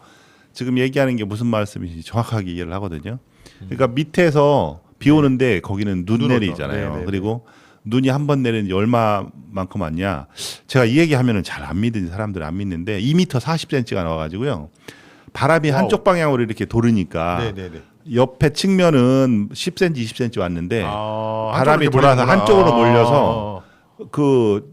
A: 지금 얘기하는 게 무슨 말씀인지 정확하게 이해를 하거든요. 그러니까 밑에서 비 오는데 거기는 눈
C: 눈
A: 내리잖아요.
C: 오죠. 네, 네,
A: 그리고 눈이 한 번 내리는지 얼마만큼 왔냐? 제가 이 얘기하면은 잘 안 믿는 사람들은 안 믿는데 2m 40cm가 나와가지고요. 바람이
C: 와우.
A: 한쪽 방향으로 이렇게 돌으니까
C: 네, 네, 네.
A: 옆에 측면은 10cm, 20cm 왔는데
C: 아,
A: 바람이
C: 한쪽으로
A: 돌아서
C: 몰리는구나.
A: 한쪽으로 몰려서 그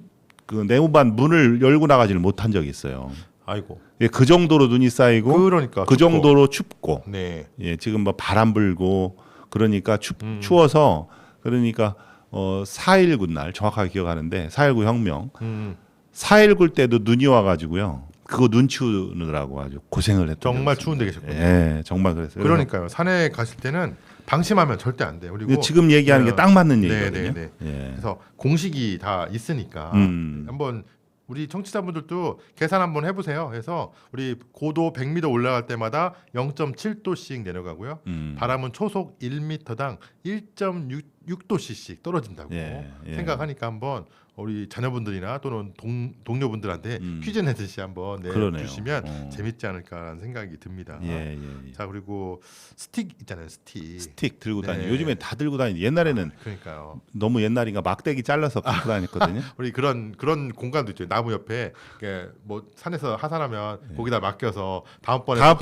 A: 내무반 문을 열고 나가지를 못한 적이 있어요.
C: 아이고.
A: 예, 그 정도로 눈이 쌓이고
C: 그러니까
A: 그
C: 춥고.
A: 정도로 춥고
C: 네.
A: 예, 지금 뭐 바람 불고 그러니까 추워서 그러니까 4.19 날 정확하게 기억하는데 4.19 혁명 4.19 때도 눈이 와가지고요. 그거 눈 치우느라고 아주 고생을 했던
C: 정말
A: 적이
C: 추운데
A: 있습니다.
C: 계셨군요.
A: 예, 정말 그랬어요.
C: 그러니까요. 산에 가실 때는 방심하면 절대 안 돼요.
A: 그래서
C: 그리고
A: 지금 얘기하는 게 딱 맞는
C: 네,
A: 얘기거든요.
C: 네, 네.
A: 예.
C: 그래서 공식이 다 있으니까 한번 우리 청취자분들도 계산 한번 해보세요. 그래서 우리 고도 100m 올라갈 때마다 0.7도씩 내려가고요. 바람은 초속 1m당 1.6도씩 떨어진다고
A: 예, 예.
C: 생각하니까 한번 우리 자녀분들이나 또는 동료분들한테 퀴즈 내듯이 한번
A: 그러네요.
C: 내주시면 재밌지 않을까라는 생각이 듭니다.
A: 예, 예.
C: 자, 그리고 스틱 있잖아요.
A: 스틱 들고
C: 네.
A: 다니. 요즘에 다 들고 다니. 옛날에는
C: 그러니까요.
A: 너무 옛날인가 막대기 잘라서 갖고 다녔거든요.
C: 우리 그런 공간도 있죠. 나무 옆에 이렇게 뭐 산에서 하산하면 거기다 맡겨서 다음번에
A: 쓰라고.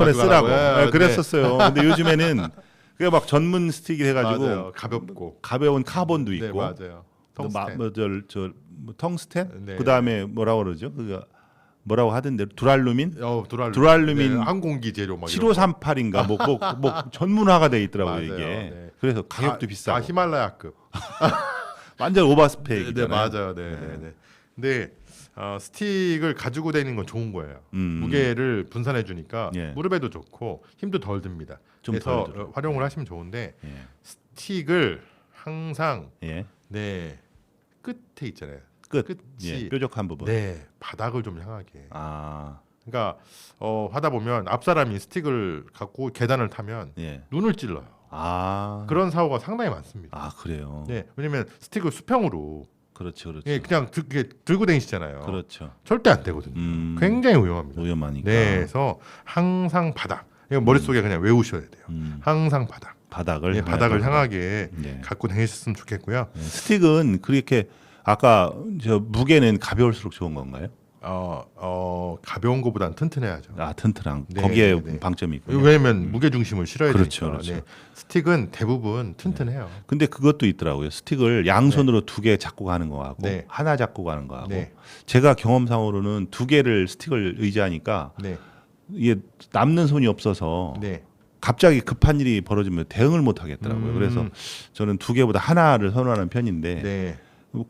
C: 가져가라고.
A: 네, 그랬었어요. 근데 요즘에는 그게 막 전문 스틱이 해가지고
C: 맞아요. 가볍고.
A: 가벼운 카본도
C: 네,
A: 있고.
C: 맞아요. 텅스텐.
A: 뭐 텅스텐?
C: 네.
A: 그다음에 뭐라고 그러죠? 그거 뭐라고 하던데 두랄루민?
C: 두랄루민.
A: 두랄루민
C: 네, 항공기 재료 막 이런 거.
A: 7538인가 뭐 전문화가 돼 있더라고요,
C: 맞아요.
A: 이게.
C: 네.
A: 그래서 가격도 비싸고.
C: 다 히말라야급.
A: 완전 오버스펙이잖아요.
C: 네, 맞아요. 네, 네, 네. 근데 스틱을 가지고 다니는 건 좋은 거예요. 무게를 분산해 주니까
A: 예.
C: 무릎에도 좋고 힘도 덜 듭니다.
A: 좀
C: 그래서
A: 덜 들어요.
C: 활용을 하시면 좋은데
A: 예.
C: 스틱을 항상
A: 예.
C: 네 끝에 있잖아요.
A: 끝.
C: 끝이
A: 예. 뾰족한 부분.
C: 네 바닥을 좀 향하게.
A: 아.
C: 그러니까 하다 보면 앞 사람이 스틱을 갖고 계단을 타면
A: 예.
C: 눈을 찔러요.
A: 아.
C: 그런 사고가 상당히 많습니다.
A: 아, 그래요.
C: 네, 왜냐면 스틱을 수평으로
A: 그렇죠. 그렇죠.
C: 예, 그냥 들고 다니시잖아요.
A: 그렇죠.
C: 절대 안 되거든요. 굉장히 위험합니다.
A: 위험하니까.
C: 네, 그래서 항상 바닥. 이거 머릿속에 그냥 외우셔야 돼요. 항상 바닥.
A: 바닥을
C: 예, 바닥을 향하게
A: 네.
C: 갖고 다니셨으면 좋겠고요.
A: 네. 스틱은 그렇게 아까 저 무게는 가벼울수록 좋은 건가요?
C: 가벼운 것보다는 튼튼해야죠.
A: 아 튼튼한
C: 네,
A: 거기에
C: 네, 네.
A: 방점이 있군요.
C: 왜냐면 무게 중심을 실어야
A: 그렇죠,
C: 되니까.
A: 그렇죠.
C: 네. 스틱은 대부분 튼튼해요.
A: 근데 그것도 있더라고요. 스틱을 양손으로 2개 잡고 가는 거하고
C: 네.
A: 하나 잡고 가는 거하고
C: 네.
A: 제가 경험상으로는 2개를 스틱을 의지하니까
C: 네,
A: 이게 남는 손이 없어서
C: 네.
A: 갑자기 급한 일이 벌어지면 대응을 못 하겠더라고요. 그래서 저는 2개보다 하나를 선호하는 편인데
C: 네,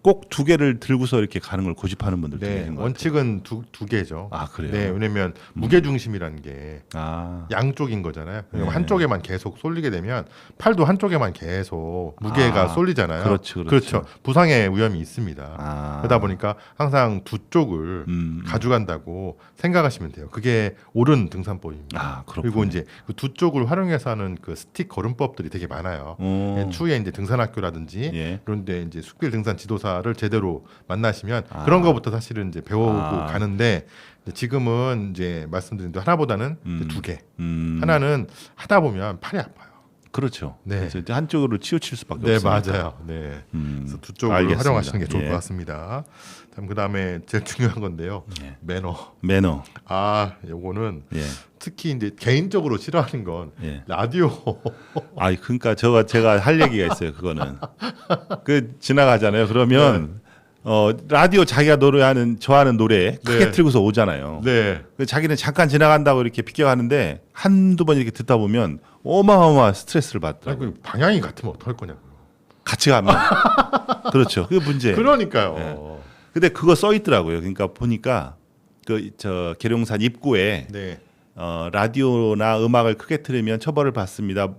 A: 꼭 2개를 들고서 이렇게 가는 걸 고집하는 분들도
C: 네.
A: 계신 것 같아요.
C: 원칙은 두 개죠.
A: 아 그래요?
C: 네, 왜냐면 무게 중심이라는 게
A: 아,
C: 양쪽인 거잖아요.
A: 네.
C: 한쪽에만 계속 쏠리게 되면 팔도 한쪽에만 계속 무게가
A: 아,
C: 쏠리잖아요.
A: 그렇죠, 그렇죠.
C: 부상의 위험이 있습니다.
A: 아.
C: 그러다 보니까 항상 두 쪽을 가져간다고 생각하시면 돼요. 그게 옳은 등산법입니다.
A: 아, 그렇군요.
C: 그리고 이제 그 두 쪽을 활용해서 하는 그 스틱 걸음법들이 되게 많아요.
A: 오.
C: 추후에 이제 등산학교라든지
A: 예.
C: 그런데 이제 숙길 등산 지도사를 제대로 만나시면
A: 아.
C: 그런 거부터 사실은 이제 배우고
A: 아.
C: 가는데 이제 지금은 이제 말씀드린 대로 하나보다는 이제 두 개. 하나는 하다 보면 팔이 아파요.
A: 그렇죠.
C: 네.
A: 그래서 이제 한쪽으로 치우칠 수밖에
C: 네,
A: 없으니까.
C: 맞아요. 네. 그래서 두 쪽으로
A: 알겠습니다.
C: 활용하시는 게 좋을
A: 예.
C: 것 같습니다. 다음 그다음에 제일 중요한 건데요.
A: 예.
C: 매너.
A: 매너.
C: 아, 요거는
A: 예.
C: 특히 이제 개인적으로 싫어하는 건
A: 예.
C: 라디오.
A: 아, 그러니까 제가 할 얘기가 있어요. 그거는 그 지나가잖아요. 그러면 라디오 자기가 좋아하는 노래 크게
C: 네.
A: 틀고서 오잖아요.
C: 네.
A: 그 자기는 잠깐 지나간다고 이렇게 비껴가는데 한두 번 이렇게 듣다 보면 어마어마한 스트레스를
C: 아니,
A: 받더라고요.
C: 그 방향이 같으면 어떡할 거냐고요.
A: 같이 가면 그렇죠. 그게 문제예요.
C: 그러니까요.
A: 근데 그거 써 있더라고요. 그러니까 보니까 그 저 계룡산 입구에
C: 네.
A: 라디오나 음악을 크게 틀으면 처벌을 받습니다.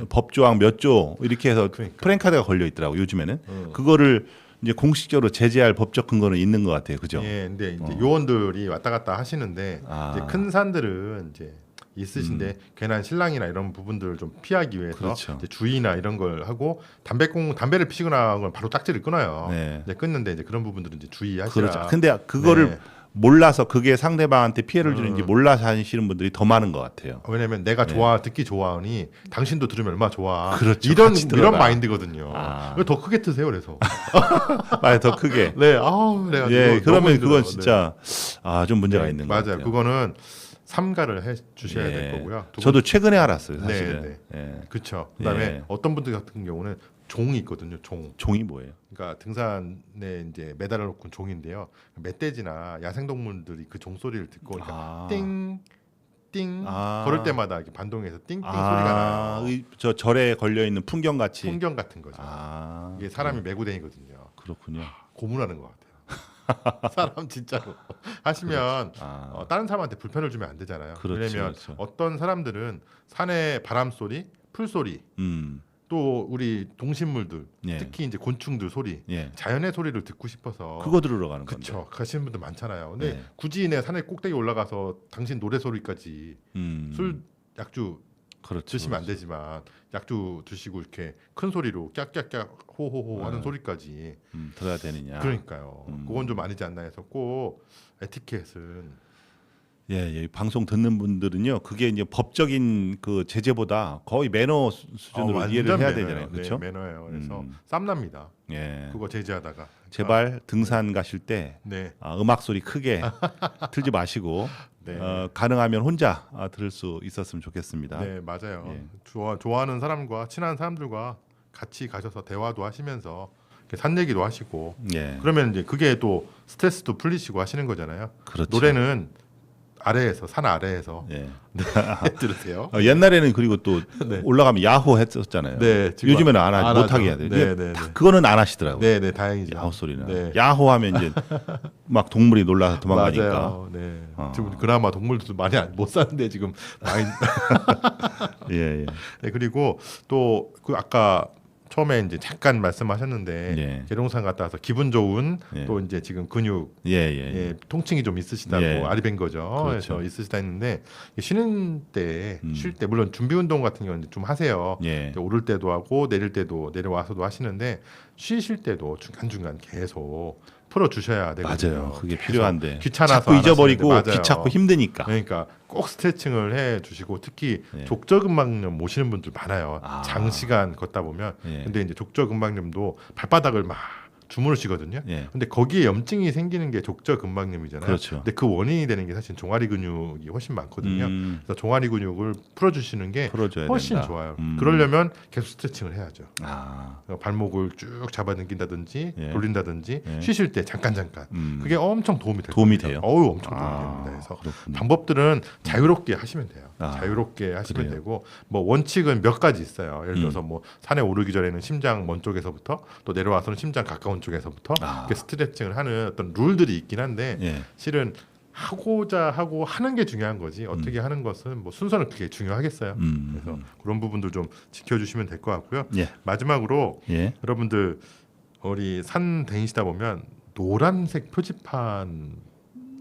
A: 법조항 몇 조 이렇게 해서
C: 그러니까.
A: 프랭카드가 걸려 있더라고 요즘에는. 그거를 이제 공식적으로 제재할 법적 근거는 있는 것 같아요. 그죠?
C: 예, 근데 이제 요원들이 왔다 갔다 하시는데
A: 아.
C: 이제 큰 산들은 이제 있으신데 괜한 신랑이나 이런 부분들을 좀 피하기 위해서
A: 그렇죠.
C: 이제 주의나 이런 걸 하고 담배를 피거나 하면 바로 딱지를 끊어요.
A: 네.
C: 이제 끊는데 이제 그런 부분들은 이제 주의하시라.
A: 그렇죠. 근데 그거를
C: 네.
A: 몰라서 그게 상대방한테 피해를 주는지 몰라서 하시는 분들이 더 많은 것 같아요.
C: 왜냐면 내가 듣기 좋아하니 당신도 들으면 얼마나 좋아.
A: 그렇죠.
C: 이런
A: 같이 들어라.
C: 마인드거든요.
A: 아.
C: 왜 더 크게 트세요, 그래서.
A: 아, 더 크게.
C: 네, 아우, 내가
A: 예,
C: 너무
A: 그러면
C: 힘들어요.
A: 그건 진짜 좀 문제가
C: 네,
A: 있는 것
C: 맞아요.
A: 같아요.
C: 그거는 삼가를 해 주셔야
A: 예.
C: 될 거고요.
A: 저도 최근에 알았어요, 사실은.
C: 네,
A: 예.
C: 그렇죠. 그다음에
A: 예.
C: 어떤 분들 같은 경우는 종이 있거든요. 종.
A: 종이 뭐예요?
C: 그러니까 등산에 이제 매달아 놓고 종인데요. 멧돼지나 야생동물들이 그 종소리를 듣고 그러니까 띵띵 걸을 때마다 이렇게 반동에서 띵띵 소리가 나요.
A: 저 절에 걸려 있는 풍경 같이.
C: 풍경 같은 거죠.
A: 아,
C: 이게 사람이 메고 다니거든요.
A: 그렇군요.
C: 고문하는 것 같아요. 사람 진짜로 하시면
A: 아.
C: 다른 사람한테 불편을 주면 안 되잖아요.
A: 그렇죠,
C: 왜냐면
A: 그렇죠.
C: 어떤 사람들은 산의 바람 소리, 풀 소리, 또 우리 동식물들,
A: 예.
C: 특히 이제 곤충들 소리,
A: 예.
C: 자연의 소리를 듣고 싶어서
A: 그거 들으러 가는 건데.
C: 그렇죠. 가시는 분들 많잖아요. 근데
A: 네.
C: 굳이 내 산에 꼭대기 올라가서 당신 노래 소리까지 술 약주
A: 그렇죠.
C: 드시면 안 되지만 약주 드시고 이렇게 큰 소리로 깍깍깍 호호호 하는 소리까지
A: 들어야 되느냐.
C: 그러니까요. 그건 좀 아니지 않나 해서 꼭 에티켓은
A: 예, 방송 듣는 분들은요, 그게 이제 법적인 그 제재보다 거의 매너 수준으로
C: 완전
A: 이해를 해야
C: 매너예요.
A: 되잖아요, 그렇죠?
C: 네, 매너예요. 그래서 쌈납니다.
A: 예,
C: 그거 제재하다가
A: 제발 등산 가실 때
C: 네,
A: 음악 소리 크게 틀지 마시고
C: 네.
A: 가능하면 혼자 들을 수 있었으면 좋겠습니다.
C: 네 맞아요.
A: 예.
C: 좋아하는 사람과 친한 사람들과 같이 가셔서 대화도 하시면서 이렇게 산 얘기도 하시고
A: 예,
C: 그러면 이제 그게 또 스트레스도 풀리시고 하시는 거잖아요.
A: 그렇죠.
C: 노래는 아래에서 산 아래에서
A: 예.
C: 들으세요.
A: 옛날에는 그리고 또 올라가면 야호 했었잖아요.
C: 네, 지금
A: 요즘에는
C: 안
A: 못 하게
C: 하죠.
A: 해야 돼요.
C: 네,
A: 이게
C: 네,
A: 다
C: 네.
A: 그거는 안 하시더라고요.
C: 네, 다행이죠.
A: 야호 소리는.
C: 네.
A: 야호 하면 이제 막 동물이 놀라서 도망가니까.
C: 맞아요. 네. 지금 그나마 동물들도 많이 못 사는데 지금 많이.
A: 예, 예.
C: 네, 그리고 또 그 아까 처음에 이제 잠깐 말씀하셨는데
A: 예.
C: 계룡산 갔다 와서 기분 좋은
A: 예.
C: 또 이제 지금 근육
A: 예, 예.
C: 예, 통증이 좀 있으시다고
A: 예.
C: 아리뱅 거죠.
A: 그렇죠.
C: 그래서 있으시다 했는데 쉬는 때 쉴 때 물론 준비 운동 같은 경우는 좀 하세요.
A: 예.
C: 이제 오를 때도 하고 내릴 때도 내려와서도 하시는데 쉬실 때도 중간중간 계속 풀어 주셔야 되거든요.
A: 맞아요. 그게 필요한데
C: 귀찮아서
A: 자꾸
C: 안
A: 잊어버리고
C: 하시는데, 맞아요.
A: 귀찮고 힘드니까.
C: 그러니까 꼭 스트레칭을 해 주시고 특히
A: 예.
C: 족저근막염 모시는 분들 많아요.
A: 아.
C: 장시간 걷다 보면.
A: 예.
C: 근데 이제 족저근막염도 발바닥을 막 주문을 쉬거든요.
A: 예.
C: 근데 거기에 염증이 생기는 게 족저근막염이잖아요.
A: 그렇죠.
C: 근데 그 원인이 되는 게 사실 종아리 근육이 훨씬 많거든요.
A: 음.
C: 그래서 종아리 근육을 풀어주시는 게
A: 풀어줘야
C: 훨씬
A: 된다.
C: 좋아요. 그러려면 계속 스트레칭을 해야죠.
A: 아.
C: 발목을 쭉 잡아당긴다든지
A: 예.
C: 돌린다든지
A: 예.
C: 쉬실 때 잠깐 그게 엄청 도움이 돼요.
A: 도움이 돼요?
C: 어우 엄청 도움이
A: 아,
C: 됩니다. 그래서
A: 그렇군요.
C: 방법들은 자유롭게 하시면 돼요.
A: 아,
C: 자유롭게 하시면
A: 그래요?
C: 되고 뭐 원칙은 몇 가지 있어요. 예를 들어서 뭐 산에 오르기 전에는 심장 먼 쪽에서부터 또 내려와서는 심장 가까운 쪽에서부터
A: 아.
C: 이렇게 스트레칭을 하는 어떤 룰들이 있긴 한데
A: 예.
C: 실은 하고자 하고 하는 게 중요한 거지 어떻게 하는 것은 뭐 순서는 그게 중요하겠어요. 그래서 그런 부분도 좀 지켜주시면 될 것 같고요.
A: 예.
C: 마지막으로
A: 예.
C: 여러분들 우리 산 다니시다 보면 노란색 표지판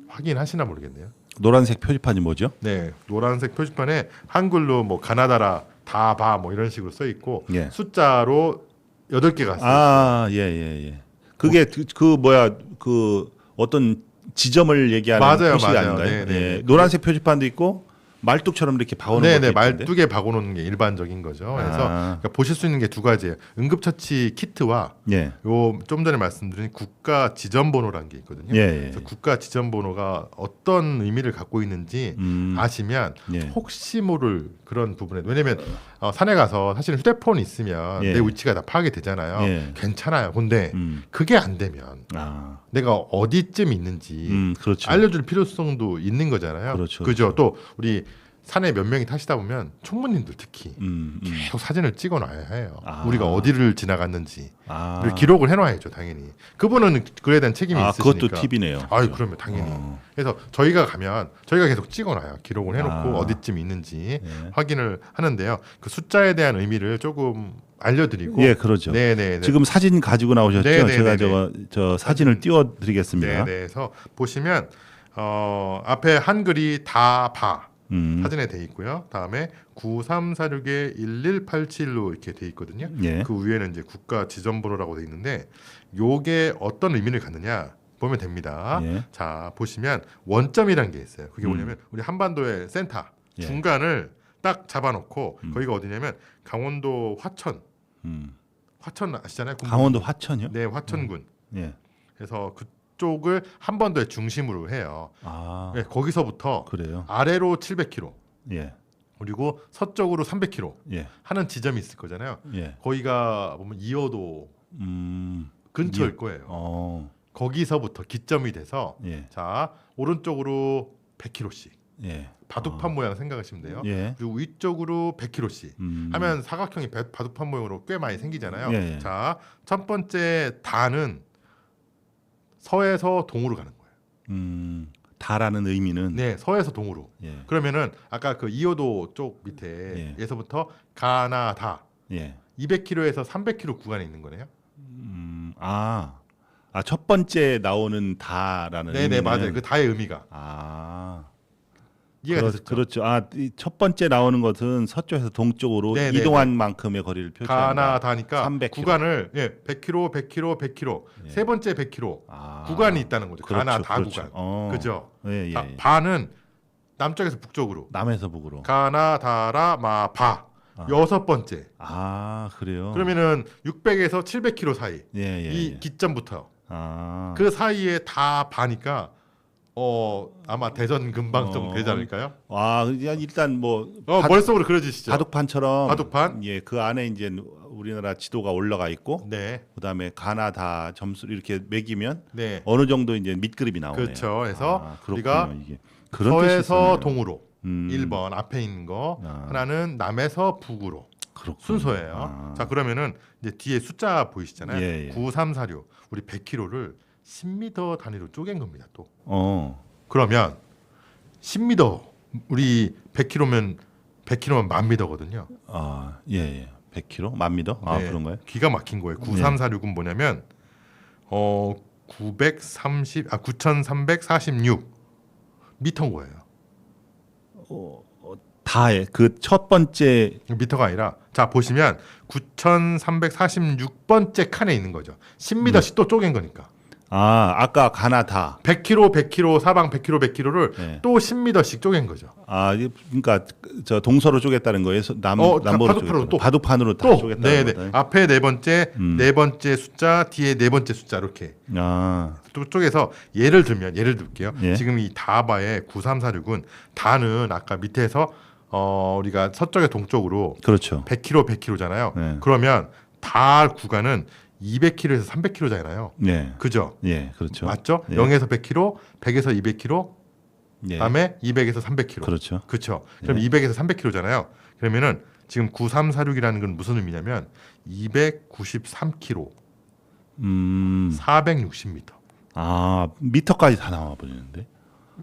C: 확인하시나 모르겠네요.
A: 노란색 표지판이 뭐죠?
C: 네, 노란색 표지판에 한글로 뭐 가나다라 다 봐 뭐 이런 식으로 써 있고
A: 예.
C: 숫자로 8개가 써요.
A: 아, 예, 예, 예. 그게 그 뭐야 그 어떤 지점을 얘기하는
C: 맞아요,
A: 표시
C: 맞아요.
A: 아닌가요?
C: 네, 네.
A: 예. 노란색 표지판도 있고 말뚝처럼 이렇게 박아놓은 것도
C: 네네
A: 있던데.
C: 말뚝에 박아놓는 게 일반적인 거죠. 그래서
A: 아.
C: 그러니까 보실 수 있는 게 두 가지예요. 응급처치 키트와
A: 예.
C: 요 좀 전에 말씀드린 국가 지점번호라는 게 있거든요.
A: 예, 예.
C: 그래서 국가 지점번호가 어떤 의미를 갖고 있는지 아시면
A: 예.
C: 혹시 모를 그런 부분에 왜냐면 산에 가서 사실 휴대폰 있으면
A: 예.
C: 내 위치가 다 파악이 되잖아요.
A: 예.
C: 괜찮아요. 근데 그게 안 되면
A: 아.
C: 내가 어디쯤 있는지
A: 그렇죠.
C: 알려줄 필요성도 있는 거잖아요.
A: 그렇죠,
C: 그죠? 또 우리 산에 몇 명이 타시다 보면 총무님들 특히
A: 음.
C: 계속 사진을 찍어놔야 해요.
A: 아.
C: 우리가 어디를 지나갔는지
A: 아.
C: 기록을 해놔야죠, 당연히. 그분은 그에 대한 책임이
A: 아,
C: 있으시니까.
A: 그것도 팁이네요.
C: 아유, 그러면 당연히.
A: 어.
C: 그래서 저희가 가면 저희가 계속 찍어놔요. 기록을 해놓고
A: 아.
C: 어디쯤 있는지
A: 예.
C: 확인을 하는데요. 그 숫자에 대한 의미를 조금 알려드리고.
A: 예, 그러죠.
C: 네네.
A: 지금 사진 가지고 나오셨죠?
C: 네네네네.
A: 제가 저 사진을 띄워드리겠습니다.
C: 네네. 그래서 보시면 앞에 한글이 다 봐. 사진에 돼 있고요. 다음에 9346에 1187로 이렇게 돼 있거든요.
A: 예.
C: 그 위에는 이제 국가 지점번호라고 돼 있는데 요게 어떤 의미를 갖느냐 보면 됩니다.
A: 예.
C: 자 보시면 원점이라는 게 있어요. 그게 뭐냐면 우리 한반도의 센터
A: 예.
C: 중간을 딱 잡아놓고 거기가 어디냐면 강원도 화천. 화천 아시잖아요.
A: 강원도 화천이요?
C: 네, 화천군.
A: 예.
C: 그래서 그쪽을 한반도의 중심으로 해요.
A: 아,
C: 네, 거기서부터
A: 그래요.
C: 아래로 700km
A: 예.
C: 그리고 서쪽으로 300km
A: 예.
C: 하는 지점이 있을 거잖아요.
A: 예.
C: 거기가 보면 이어도 근처일 거예요. 거기서부터 기점이 돼서
A: 예.
C: 자 오른쪽으로 100km씩
A: 예.
C: 바둑판 모양 생각하시면 돼요.
A: 예.
C: 그리고 위쪽으로 100km씩 하면 사각형이 바둑판 모양으로 꽤 많이 생기잖아요.
A: 예, 예.
C: 자 첫 번째 다는 서에서 동으로 가는 거예요.
A: 다라는 의미는
C: 네, 서에서 동으로.
A: 예.
C: 그러면은 아까 그 이호도 쪽 밑에에서부터 가나다
A: 예.
C: 200km에서 300km 구간에 있는 거네요.
A: 첫 번째 나오는 다라는
C: 네네
A: 의미는
C: 맞아요. 그 다의 의미가 이해가 되셨죠?
A: 그렇죠. 이 첫 번째 나오는 것은 서쪽에서 동쪽으로
C: 네네네.
A: 이동한 만큼의 거리를 표시한다.
C: 가나다니까
A: 300km.
C: 구간을 100km, 100km, 100km 세 번째 100km 구간이 있다는 거죠.
A: 그렇죠,
C: 가나다
A: 그렇죠.
C: 구간. 그죠?
A: 예, 예,
C: 자,
A: 예.
C: 바는 남쪽에서 북쪽으로.
A: 남에서 북으로.
C: 가나다라 마바 여섯 번째.
A: 그래요.
C: 그러면은 600에서 700km 사이
A: 예, 예,
C: 이
A: 예.
C: 기점부터
A: 그
C: 그 사이에 다 바니까 아마 대전 금방 좀 되지 않을까요?
A: 일단 뭐
C: 머릿속으로 그려지시죠?
A: 바둑판처럼
C: 바둑판?
A: 예, 그 안에 이제 우리나라 지도가 올라가 있고
C: 네.
A: 그다음에 가나다 점수를 이렇게 매기면
C: 네.
A: 어느 정도 이제 밑그림이 나오네요.
C: 그렇죠. 그래서
A: 그렇군요,
C: 우리가
A: 이게 그런 뜻이
C: 서에서
A: 있었네요.
C: 동으로
A: 1번
C: 1번 앞에 있는 거 하나는 남에서 북으로
A: 그렇군요.
C: 순서예요. 자 그러면은 이제 뒤에 숫자 보이시잖아요.
A: 예, 예.
C: 9346 우리 100km를 10m 단위로 쪼갠 겁니다. 또
A: 그러면
C: 10m 우리 100km면 100km면 1000m거든요.
A: 예. 100km? 1000m?
C: 네,
A: 그런가요?
C: 기가 막힌 거예요. 9346은 뭐냐면 9346 미터인 거예요.
A: 다에 그 첫 번째
C: 미터가 아니라 자 보시면 9346번째 칸에 있는 거죠. 10m씩 또 쪼갠 거니까.
A: 아까 가나다.
C: 100km, 100km 사방 100km, 100km를
A: 네.
C: 또 10m씩 쪼갠 거죠.
A: 그러니까 저 동서로 쪼갰다는 거예요. 남북으로
C: 바둑판으로 또.
A: 바둑판으로 다
C: 또
A: 쪼갰다는
C: 네네.
A: 거다.
C: 앞에 네 번째 숫자, 뒤에 네 번째 숫자 이렇게
A: 아,
C: 또 쪼개서 예를 들게요.
A: 예.
C: 지금 이 다바의 9346은 다는 아까 밑에서 우리가 서쪽에 동쪽으로
A: 그렇죠.
C: 100km, 100km잖아요.
A: 네.
C: 그러면 다 구간은 200km에서 300km잖아요.
A: 예.
C: 그죠?
A: 예, 그렇죠.
C: 맞죠?
A: 예.
C: 0에서 100km, 100에서 200km,
A: 예.
C: 그다음에 200에서 300km.
A: 그렇죠.
C: 그렇죠. 그럼
A: 예.
C: 200에서 300km잖아요. 그러면은 지금 9346이라는 건 무슨 의미냐면 293km, 460m.
A: 미터까지 다 나와 버리는데.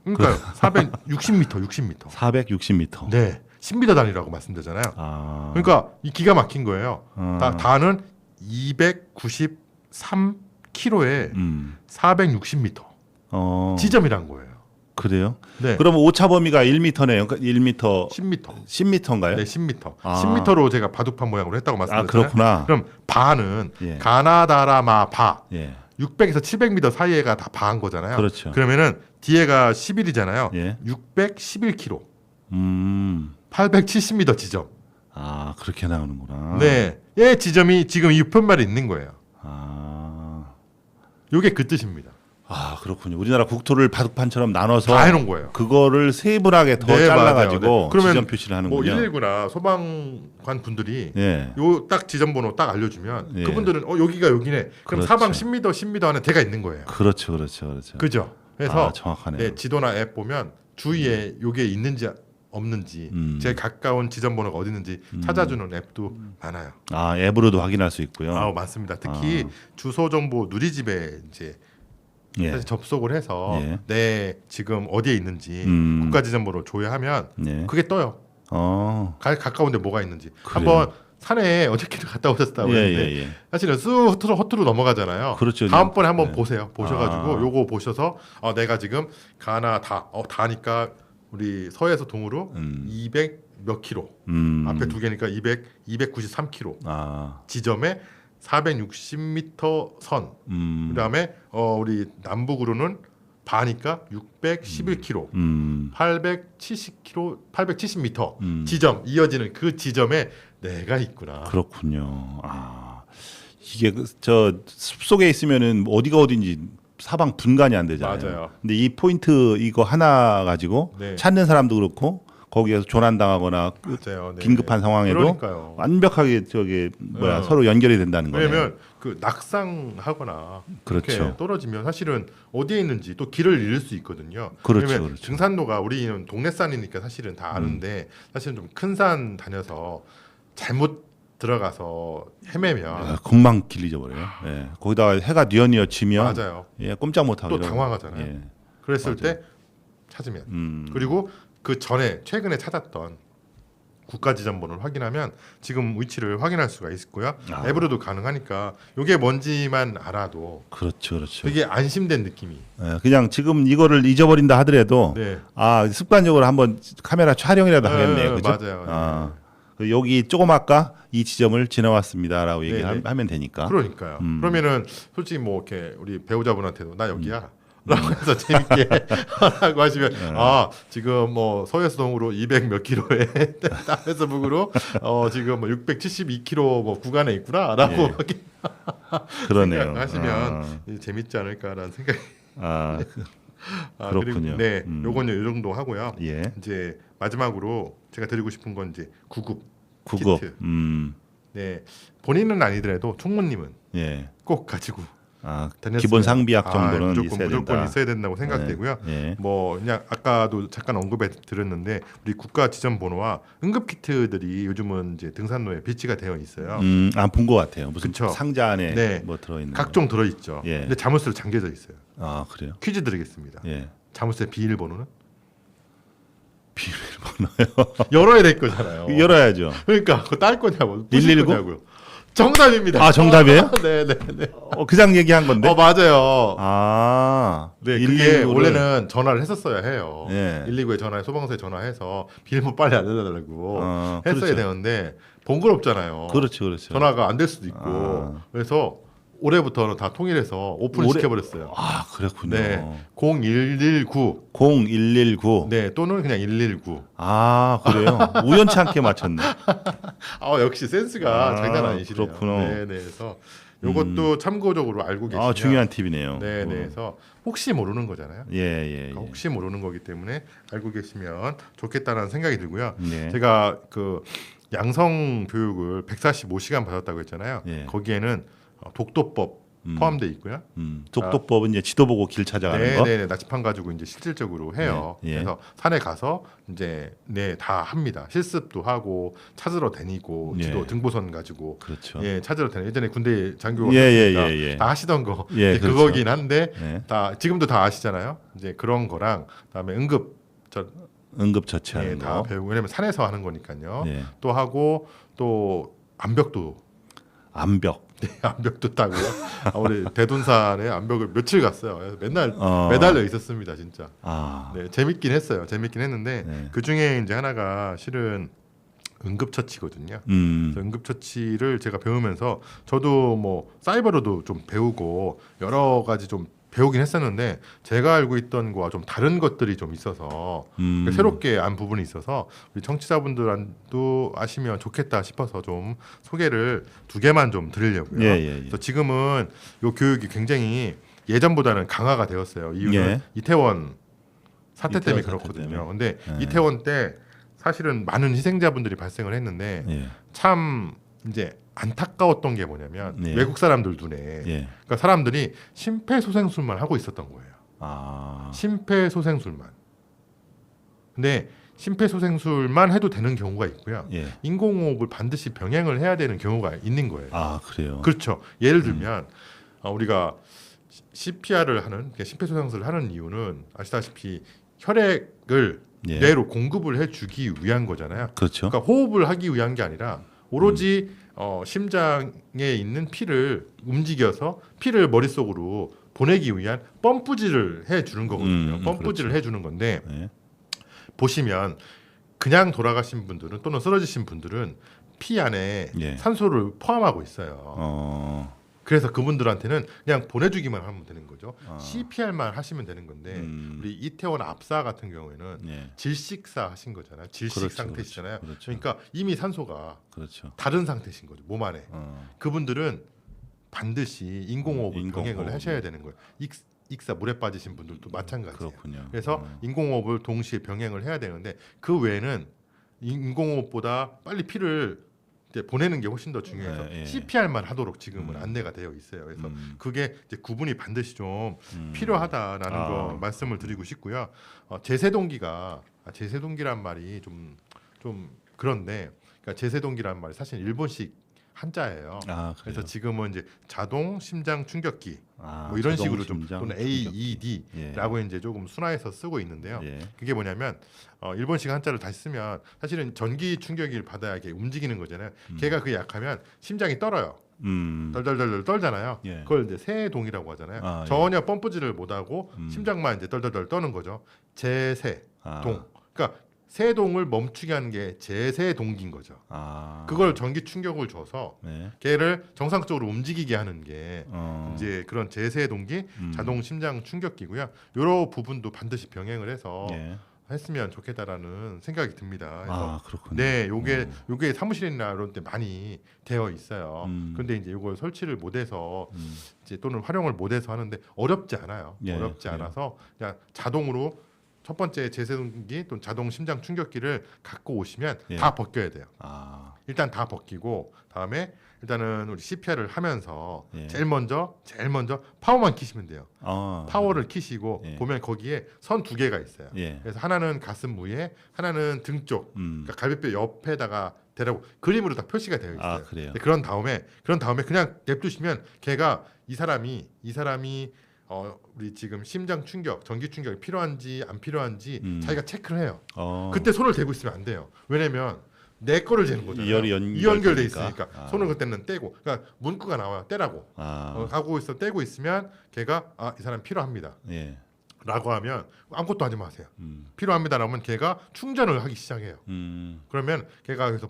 C: 그러니까요. 460m, 60m.
A: 460m.
C: 네. 10m 단위라고 말씀드렸잖아요. 그러니까 이 기가 막힌 거예요. 다는 293km에 460m 지점이란 거예요.
A: 그래요?
C: 네.
A: 그럼 오차 범위가 1m네요. 그러니까 1m,
C: 10m.
A: 10m인가요?
C: 네, 10m.
A: 아.
C: 10m로 제가 바둑판 모양으로 했다고 말씀드렸잖아요.
A: 그렇구나.
C: 그럼 바는
A: 예.
C: 가나다라마 바
A: 예.
C: 600에서 700m 사이에가 다 바한 거잖아요.
A: 그렇죠.
C: 그러면은 뒤에가 11이잖아요.
A: 예.
C: 611km,
A: 음.
C: 870m 지점.
A: 그렇게 나오는구나.
C: 네, 예 지점이 지금 이 우편말에 있는 거예요. 요게 그 뜻입니다.
A: 그렇군요. 우리나라 국토를 바둑판처럼 나눠서
C: 다 해놓은 거예요.
A: 그거를 세분하게 더
C: 네,
A: 잘라가지고
C: 맞아요. 네. 그러면
A: 지점 표시를 하는군요.
C: 뭐 119나 소방관 분들이
A: 예.
C: 요 딱 지점 번호 딱 알려주면
A: 예.
C: 그분들은 여기가 여기네. 그럼
A: 그렇죠.
C: 사방 10m, 10m 안에 대가 있는 거예요.
A: 그렇죠.
C: 그죠? 그래서
A: 정확하네요.
C: 네, 지도나 앱 보면 주위에 요게 있는지 없는지 제일 가까운 지점 번호가 어디 있는지 찾아주는 앱도 많아요.
A: 앱으로도 확인할 수 있고요.
C: 맞습니다. 특히 주소 정보 누리집에 이제
A: 예.
C: 사실 접속을 해서
A: 예.
C: 지금 어디에 있는지 국가 지점 번호 조회하면
A: 예.
C: 그게 떠요. 가까운데 뭐가 있는지.
A: 그래요.
C: 한번 산에 어저께도 갔다 오셨다고 했는데
A: 예.
C: 사실은 쑥 허투루 넘어가잖아요.
A: 그렇죠.
C: 다음번에 한번
A: 네.
C: 보셔가지고 요거 보셔서 내가 지금 다니까 우리 서에서 동으로 200 몇 킬로 앞에 두 개니까 293킬로 지점에 460m 선 그다음에 우리 남북으로는 바니까 611km 870km 870m 지점 이어지는 그 지점에 내가 있구나.
A: 그렇군요. 이게 저 숲속에 있으면은 어디가 어딘지 사방 분간이 안 되잖아요.
C: 맞아요.
A: 근데 이 포인트 이거 하나 가지고
C: 네.
A: 찾는 사람도 그렇고 거기에서 조난당하거나
C: 맞아요. 네.
A: 긴급한 상황에도
C: 그러니까요.
A: 완벽하게 서로 연결이 된다는 거예요.
C: 왜냐면 그 낙상하거나
A: 그렇죠.
C: 이렇게 떨어지면 사실은 어디에 있는지 또 길을 잃을 수 있거든요.
A: 그렇죠,
C: 왜냐면
A: 그렇죠.
C: 등산로가 우리는 동네 산이니까 사실은 다 아는데 사실은 좀 큰 산 다녀서 잘못 들어가서 헤매면
A: 금방 길 잊어버려요. 예. 거기다가 해가 뉘어뉘어 지면
C: 맞아요.
A: 꼼짝 못하고
C: 또 당황하잖아요.
A: 예.
C: 그랬을
A: 맞아요.
C: 때 찾으면 그리고 그 전에 최근에 찾았던 국가 지점 번호를 확인하면 지금 위치를 확인할 수가 있고요. 앱으로도 가능하니까 이게 뭔지만 알아도
A: 그렇죠.
C: 되게 안심된 느낌이.
A: 예, 그냥 지금 이거를 잊어버린다 하더라도
C: 네.
A: 습관적으로 한번 카메라 촬영이라도 하겠네요. 그죠?
C: 맞아요.
A: 여기 조그맣까 이 지점을 지나왔습니다라고
C: 네네.
A: 얘기하면 되니까.
C: 그러니까요. 그러면은 솔직히 뭐 이렇게 우리 배우자분한테도 나 여기야. 라고 해서 재밌게 하라고 하시면 지금 뭐 서해에서 동으로 200 몇 킬로에 남에서 북으로 지금 뭐 672킬로 뭐 구간에 있구나라고
A: 그러네요.
C: 하시면 재밌지 않을까라는 생각이.
A: 그렇군요.
C: 그리고 요건 요 정도 하고요.
A: 예.
C: 이제 마지막으로 제가 드리고 싶은 건 이제 구급 키트. 네, 본인은 아니더라도 총무님은
A: 예.
C: 꼭 가지고. 다녔으면,
A: 기본 상비약 정도는
C: 무조건
A: 있어야
C: 있어야 된다고 생각되고요.
A: 네.
C: 뭐 그냥 아까도 잠깐 언급해 드렸는데 우리 국가 지점 번호와 응급 키트들이 요즘은 이제 등산로에 비치가 되어 있어요.
A: 본 것 같아요. 무슨
C: 그쵸?
A: 상자 안에
C: 네.
A: 뭐 들어있는
C: 각종 들어 있죠.
A: 예.
C: 근데 자물쇠로 잠겨져 있어요.
A: 그래요?
C: 퀴즈 드리겠습니다.
A: 예.
C: 자물쇠 비밀번호는
A: 비밀번호요.
C: 열어야 될 거잖아요.
A: 열어야죠.
C: 그러니까 그거 딸 거냐고.
A: 119?
C: 거냐고요. 정답입니다.
A: 정답이에요?
C: 네네네.
A: 그냥 얘기한 건데.
C: 맞아요. 네, 그게
A: 119를
C: 원래는 전화를 했었어야 해요.
A: 예.
C: 119에 소방서에 전화해서 비밀번호 빨리 알려달라고 했어야
A: 그렇죠.
C: 되는데 번거롭잖아요.
A: 그렇죠.
C: 전화가 안 될 수도 있고 그래서 올해부터는 다 통일해서 오픈을
A: 올해-
C: 시켜버렸어요.
A: 아, 그렇군요.
C: 네, 0119
A: 0119.
C: 네 또는 그냥 119.
A: 아, 그래요. 우연치 않게 맞췄네.
C: 아 역시 센스가
A: 아,
C: 장난 아니시네요.
A: 그렇구나.
C: 네, 그래서 이것도 참고적으로 알고 계시면
A: 아, 중요한 팁이네요.
C: 네, 네. 그래서 혹시 모르는 거잖아요.
A: 예, 예,
C: 그러니까
A: 예.
C: 혹시 모르는 거기 때문에 알고 계시면 좋겠다는 생각이 들고요.
A: 네.
C: 제가 그 양성 교육을 145시간 받았다고 했잖아요.
A: 예.
C: 거기에는 독도법 포함돼 있고요.
A: 독도법은 이제 지도 보고 길 찾아가는 거.
C: 네, 나치판 가지고 이제 실질적으로 해요.
A: 예, 예.
C: 그래서 산에 가서 이제 다 합니다. 실습도 하고 찾으러 다니고
A: 예.
C: 지도 등보선 가지고
A: 그렇죠.
C: 예, 찾으러 다니. 예전에 군대 장교가
A: 예, 예,
C: 있으니까
A: 예, 예.
C: 다 하시던 거
A: 예,
C: 이제
A: 그렇죠.
C: 그거긴 한데
A: 예.
C: 다 지금도 다 아시잖아요. 이제 그런 거랑 그다음에
A: 응급처치하는
C: 예, 다
A: 거.
C: 배우고 왜냐면 산에서 하는 거니까요.
A: 예.
C: 또 하고 또 암벽도
A: 암벽.
C: 암벽도 따고요. 우리 대둔산에 암벽을 며칠 갔어요. 그래서 맨날 매달려 있었습니다, 진짜.
A: 아.
C: 네, 재밌긴 했어요. 재밌긴 했는데
A: 네.
C: 그 중에 이제 하나가 실은 응급처치거든요. 그래서 응급처치를 제가 배우면서 저도 뭐 사이버로도 좀 배우고 여러 가지 좀 배우긴 했었는데 제가 알고 있던 거와 좀 다른 것들이 좀 있어서 새롭게 안 부분이 있어서 우리 청취자분들도 아시면 좋겠다 싶어서 좀 소개를 2개만 좀 드리려고요.
A: 예, 예, 예.
C: 그래서 지금은 요 교육이 굉장히 예전보다는 강화가 되었어요. 이유는
A: 예.
C: 이태원 사태 때문에
A: 이태원 사태
C: 그렇거든요.
A: 때문에.
C: 근데
A: 예.
C: 이태원 때 사실은 많은 희생자분들이 발생을 했는데
A: 예.
C: 참 이제 안타까웠던 게 뭐냐면
A: 예.
C: 외국 사람들 눈에
A: 예.
C: 그러니까 사람들이 심폐소생술만 하고 있었던 거예요.
A: 아.
C: 심폐소생술만. 근데 심폐소생술만 해도 되는 경우가 있고요.
A: 예.
C: 인공호흡을 반드시 병행을 해야 되는 경우가 있는 거예요.
A: 아, 그래요.
C: 그렇죠. 예를 들면 우리가 CPR을 하는 그러니까 심폐소생술을 하는 이유는 아시다시피 혈액을
A: 예.
C: 뇌로 공급을 해주기 위한 거잖아요.
A: 그렇죠.
C: 그러니까 호흡을 하기 위한 게 아니라 오로지 심장에 있는 피를 움직여서 피를 머릿속으로 보내기 위한 펌프질을 해주는 거거든요. 펌프질을
A: 그렇죠.
C: 해주는 건데
A: 예.
C: 보시면 그냥 돌아가신 분들은 또는 쓰러지신 분들은 피 안에
A: 예.
C: 산소를 포함하고 있어요. 그래서 그분들한테는 그냥 보내주기만 하면 되는 거죠. CPR만 하시면 되는 건데 우리 이태원 압사 같은 경우에는
A: 예.
C: 질식사 하신 거잖아요. 질식
A: 그렇죠,
C: 상태시잖아요.
A: 그렇죠.
C: 그러니까 이미 산소가
A: 그렇죠.
C: 다른 상태신 거죠. 몸 안에. 그분들은 반드시 인공호흡을
A: 인공호흡.
C: 병행을 하셔야 되는 거예요. 익사 물에 빠지신 분들도 마찬가지예요.
A: 그렇군요.
C: 그래서 인공호흡을 동시에 병행을 해야 되는데 그 외에는 인공호흡보다 빨리 피를 이제 보내는 게 훨씬 더 중요해서
A: 예, 예.
C: CPR만 하도록 지금은 안내가 되어 있어요. 그래서 그게 이제 구분이 반드시 좀 필요하다라는 거 말씀을 드리고 싶고요. 제세동기가 제세동기란 말이 좀 그런데 그러니까 제세동기란 말이 사실 일본식 한자예요.
A: 아,
C: 그래서
A: 그래요?
C: 지금은 이제 자동 심장 충격기
A: 아,
C: 뭐 이런
A: 자동
C: 식으로 좀
A: 심장
C: 또는
A: 충격기.
C: AED라고 이제 조금 순화해서 쓰고 있는데요.
A: 예.
C: 그게 뭐냐면 일본식 한자를 다시 쓰면 사실은 전기 충격을 받아야 이게 움직이는 거잖아요. 걔가 그게 약하면 심장이 떨어요. 덜덜덜 떨잖아요.
A: 예.
C: 그걸 이제 세동이라고 하잖아요.
A: 아,
C: 전혀 펌프질을 못하고 심장만 이제 덜덜덜 떠는 거죠. 제세동. 그러니까 세동을 멈추게 하는 게 제세동기인 거죠. 그걸 전기 충격을 줘서
A: 네.
C: 걔를 정상적으로 움직이게 하는 게 이제 그런 제세동기 자동 심장 충격기고요. 이런 부분도 반드시 병행을 해서
A: 예.
C: 했으면 좋겠다라는 생각이 듭니다. 그래서
A: 아, 그렇군요.
C: 네, 요게 사무실이나 이런 데 많이 되어 있어요. 그런데 이제 이걸 설치를 못해서 이제 또는 활용을 못해서 하는데 어렵지 않아요.
A: 예,
C: 어렵지
A: 그래요.
C: 않아서 그냥 자동으로 첫 번째 제세동기 또는 자동 심장 충격기를 갖고 오시면
A: 예.
C: 다 벗겨야 돼요.
A: 아,
C: 일단 다 벗기고 다음에 일단은 우리 CPR을 하면서
A: 예.
C: 제일 먼저 파워만 키시면 돼요.
A: 아,
C: 파워를 키시고
A: 예.
C: 보면 거기에 선 2개가 있어요.
A: 예.
C: 그래서 하나는 가슴 위에, 하나는 등 쪽,
A: 음.
C: 그러니까 갈비뼈 옆에다가 대라고 그림으로 다 표시가 되어 있어요.
A: 아, 그래요?
C: 근데 그런 다음에 그냥 냅두시면 걔가 이 사람이 우리 지금 심장 충격, 전기 충격이 필요한지 안 필요한지 자기가 체크를 해요. 그때 손을 대고 있으면 안 돼요. 왜냐면 내 거를 재는 거잖아요.
A: 이열이
C: 연결돼
A: 연결되니까.
C: 있으니까
A: 아.
C: 손을 그때는 떼고, 그러니까 문구가 나와요. 떼라고. 하고 있어 떼고 있으면 걔가 이 사람 필요합니다.
A: 예.
C: 라고 하면 아무것도 하지 마세요. 필요합니다라면 걔가 충전을 하기 시작해요. 그러면 걔가 그래서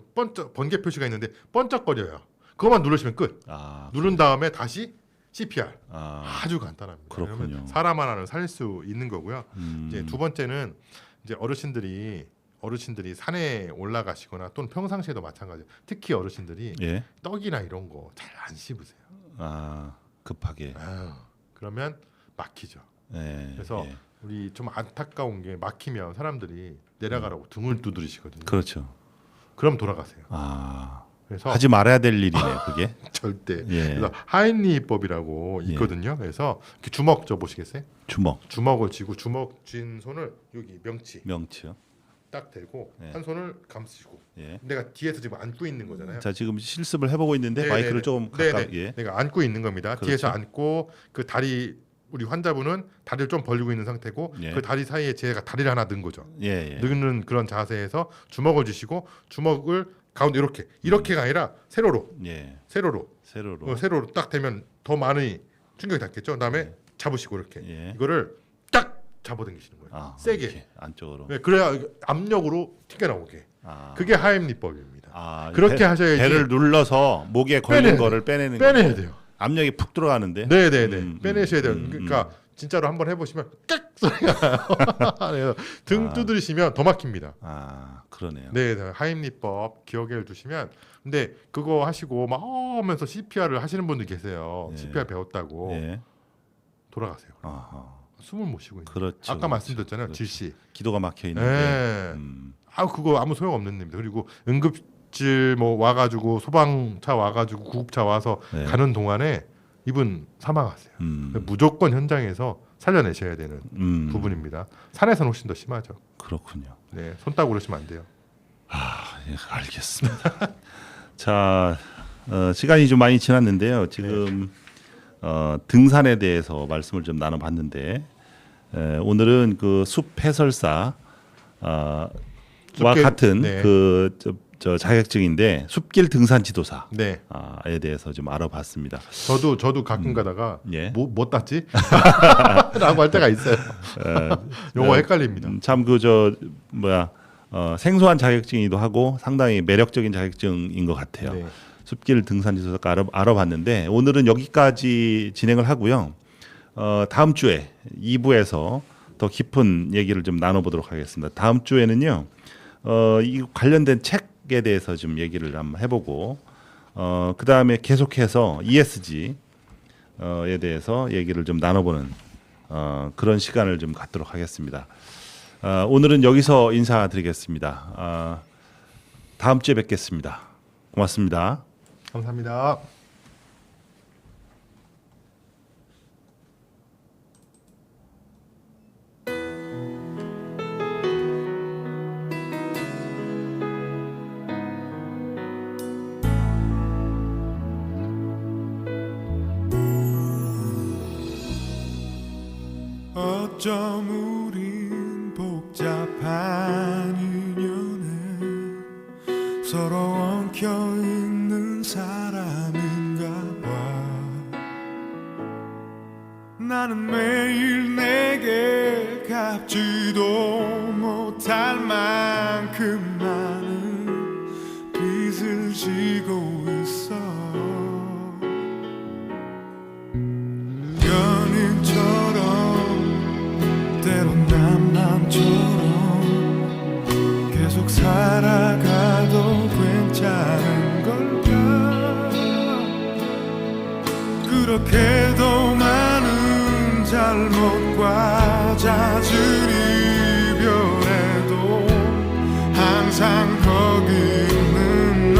C: 번개 표시가 있는데 번쩍거려요. 그것만 누르시면 끝.
A: 아,
C: 누른 다음에 다시 CPR
A: 아,
C: 아주 간단합니다.
A: 그렇군요.
C: 왜냐면 사람 하나를 살릴 수 있는 거고요. 이제 두 번째는 이제 어르신들이 산에 올라가시거나 또는 평상시에도 마찬가지예요. 특히 어르신들이
A: 예.
C: 떡이나 이런 거 잘 안 씹으세요.
A: 아, 급하게.
C: 아유, 그러면 막히죠.
A: 예.
C: 그래서
A: 예.
C: 우리 좀 안타까운 게 막히면 사람들이 내려가라고 등을 두드리시거든요.
A: 그렇죠.
C: 그럼 돌아가세요.
A: 아,
C: 그래서
A: 하지 말아야 될 일이네요, 그게.
C: 절대.
A: 예.
C: 그래서 하인리법이라고 있거든요. 그래서 이렇게 주먹 줘 보시겠어요? 주먹을 쥐고 주먹 쥔 손을 여기
A: 명치요.
C: 딱 대고
A: 예.
C: 한 손을 감으시고
A: 예.
C: 내가 뒤에서 지금 안고 있는 거잖아요.
A: 자, 지금 실습을 해보고 있는데
C: 네네네.
A: 마이크를 조금 가까이.
C: 네네.
A: 예.
C: 내가 안고 있는 겁니다.
A: 그렇죠.
C: 뒤에서 안고 그 다리 우리 환자분은 다리를 좀 벌리고 있는 상태고
A: 예.
C: 그 다리 사이에 제가 다리를 하나 넣은 거죠.
A: 예. 예.
C: 넣는 그런 자세에서 주먹을 주시고 주먹을 가운데 이렇게가 아니라 세로로
A: 예.
C: 세로로 딱 되면 더 많이 충격이 닿겠죠. 그다음에
A: 예.
C: 잡으시고 이렇게
A: 예.
C: 이거를 딱 잡아당기시는 거예요.
A: 아,
C: 세게.
A: 이렇게 안쪽으로.
C: 네, 그래야 압력으로 튀겨나오게.
A: 아.
C: 그게 하임리법입니다.
A: 아,
C: 그렇게 하셔야지.
A: 배를 눌러서 목에 걸린
C: 빼내야
A: 거를 빼내야
C: 빼내야 돼요.
A: 압력이 푹 들어가는데.
C: 네네네. 빼내셔야 돼요. 그러니까 진짜로 한번 해보시면 깍 소리가 나요. 등 두드리시면 더 막힙니다.
A: 아, 그러네요.
C: 네, 하임리법 기억에 두시면. 근데 그거 하시고 막 하면서 CPR을 하시는 분들 계세요.
A: 예.
C: CPR 배웠다고
A: 예.
C: 돌아가세요.
A: 아하.
C: 숨을 못 쉬고 있는.
A: 그렇죠.
C: 아까 말씀드렸잖아요.
A: 그렇죠.
C: 질시.
A: 기도가 막혀 있는데.
C: 네. 그거 아무 소용 없는 일입니다. 그리고 응급실 뭐 와가지고 소방차 와가지고 구급차 와서
A: 네.
C: 가는 동안에 이분 사망하세요. 무조건 현장에서 살려내셔야 되는 부분입니다. 산에서는 훨씬 더 심하죠.
A: 그렇군요.
C: 네, 손따구 그러시면 안 돼요.
A: 예, 알겠습니다. 자, 시간이 좀 많이 지났는데요. 지금 등산에 대해서 말씀을 좀 나눠봤는데 오늘은 그 숲 해설사 와 같은
C: 네.
A: 저 자격증인데 숲길 등산 지도사에
C: 네,
A: 대해서 좀 알아봤습니다.
C: 저도 가끔 가다가
A: 예.
C: 뭐 땄지? 라고 할 때가 있어요. 용어 헷갈립니다.
A: 참 생소한 자격증이기도 하고 상당히 매력적인 자격증인 것 같아요.
C: 네.
A: 숲길 등산 지도사 알아봤는데 오늘은 여기까지 진행을 하고요. 다음 주에 2부에서 더 깊은 얘기를 좀 나눠보도록 하겠습니다. 다음 주에는요, 이 관련된 책에 대해서 좀 얘기를 한번 해보고, 그 다음에 계속해서 ESG에 대해서 얘기를 좀 나눠보는 그런 시간을 좀 갖도록 하겠습니다. 오늘은 여기서 인사드리겠습니다. 다음 주에 뵙겠습니다. 고맙습니다.
C: 감사합니다.
D: 어쩜 우린 복잡한 인연에 서로 엉켜있는 사람인가 봐. 나는 매일 내게 갚지도 못할 만큼 많은 빚을 지고 있어. 연인처럼 때론 남남처럼 계속 살아가도 괜찮은 걸까. 그렇게도 많은 잘못과 잦은 이별에도 항상 거기 있는 너.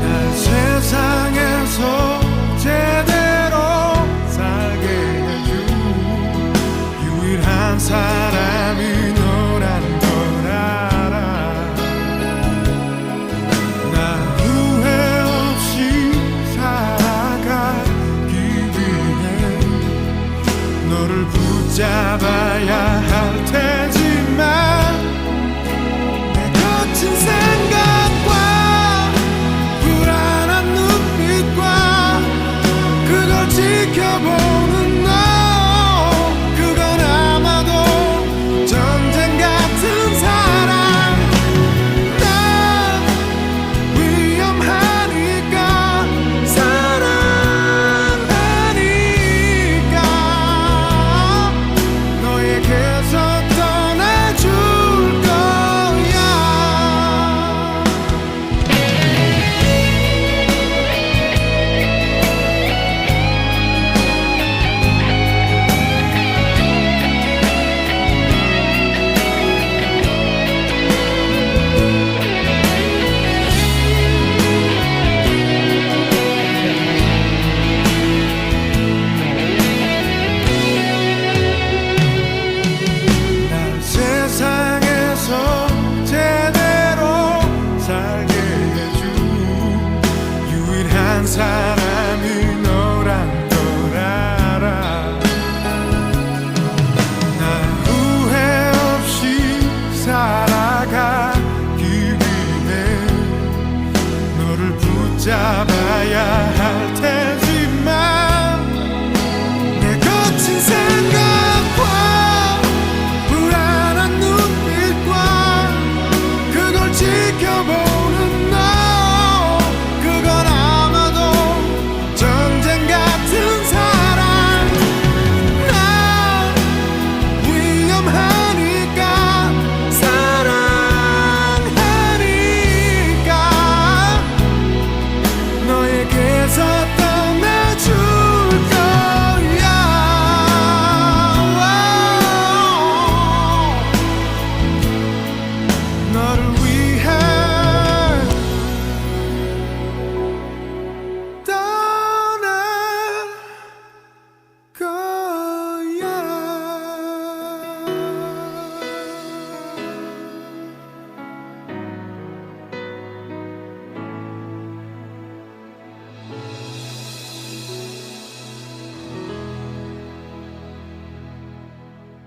D: 날 세상에서 제대로 살게 해준 유일한 사람이 너란 걸 알아. 나 후회 없이 살아가기 위해 너를 붙잡아야 할 테지만 한 사람이 너란 걸 알아. 나 후회 없이 살아가기 위해 너를 붙잡아야 할 테니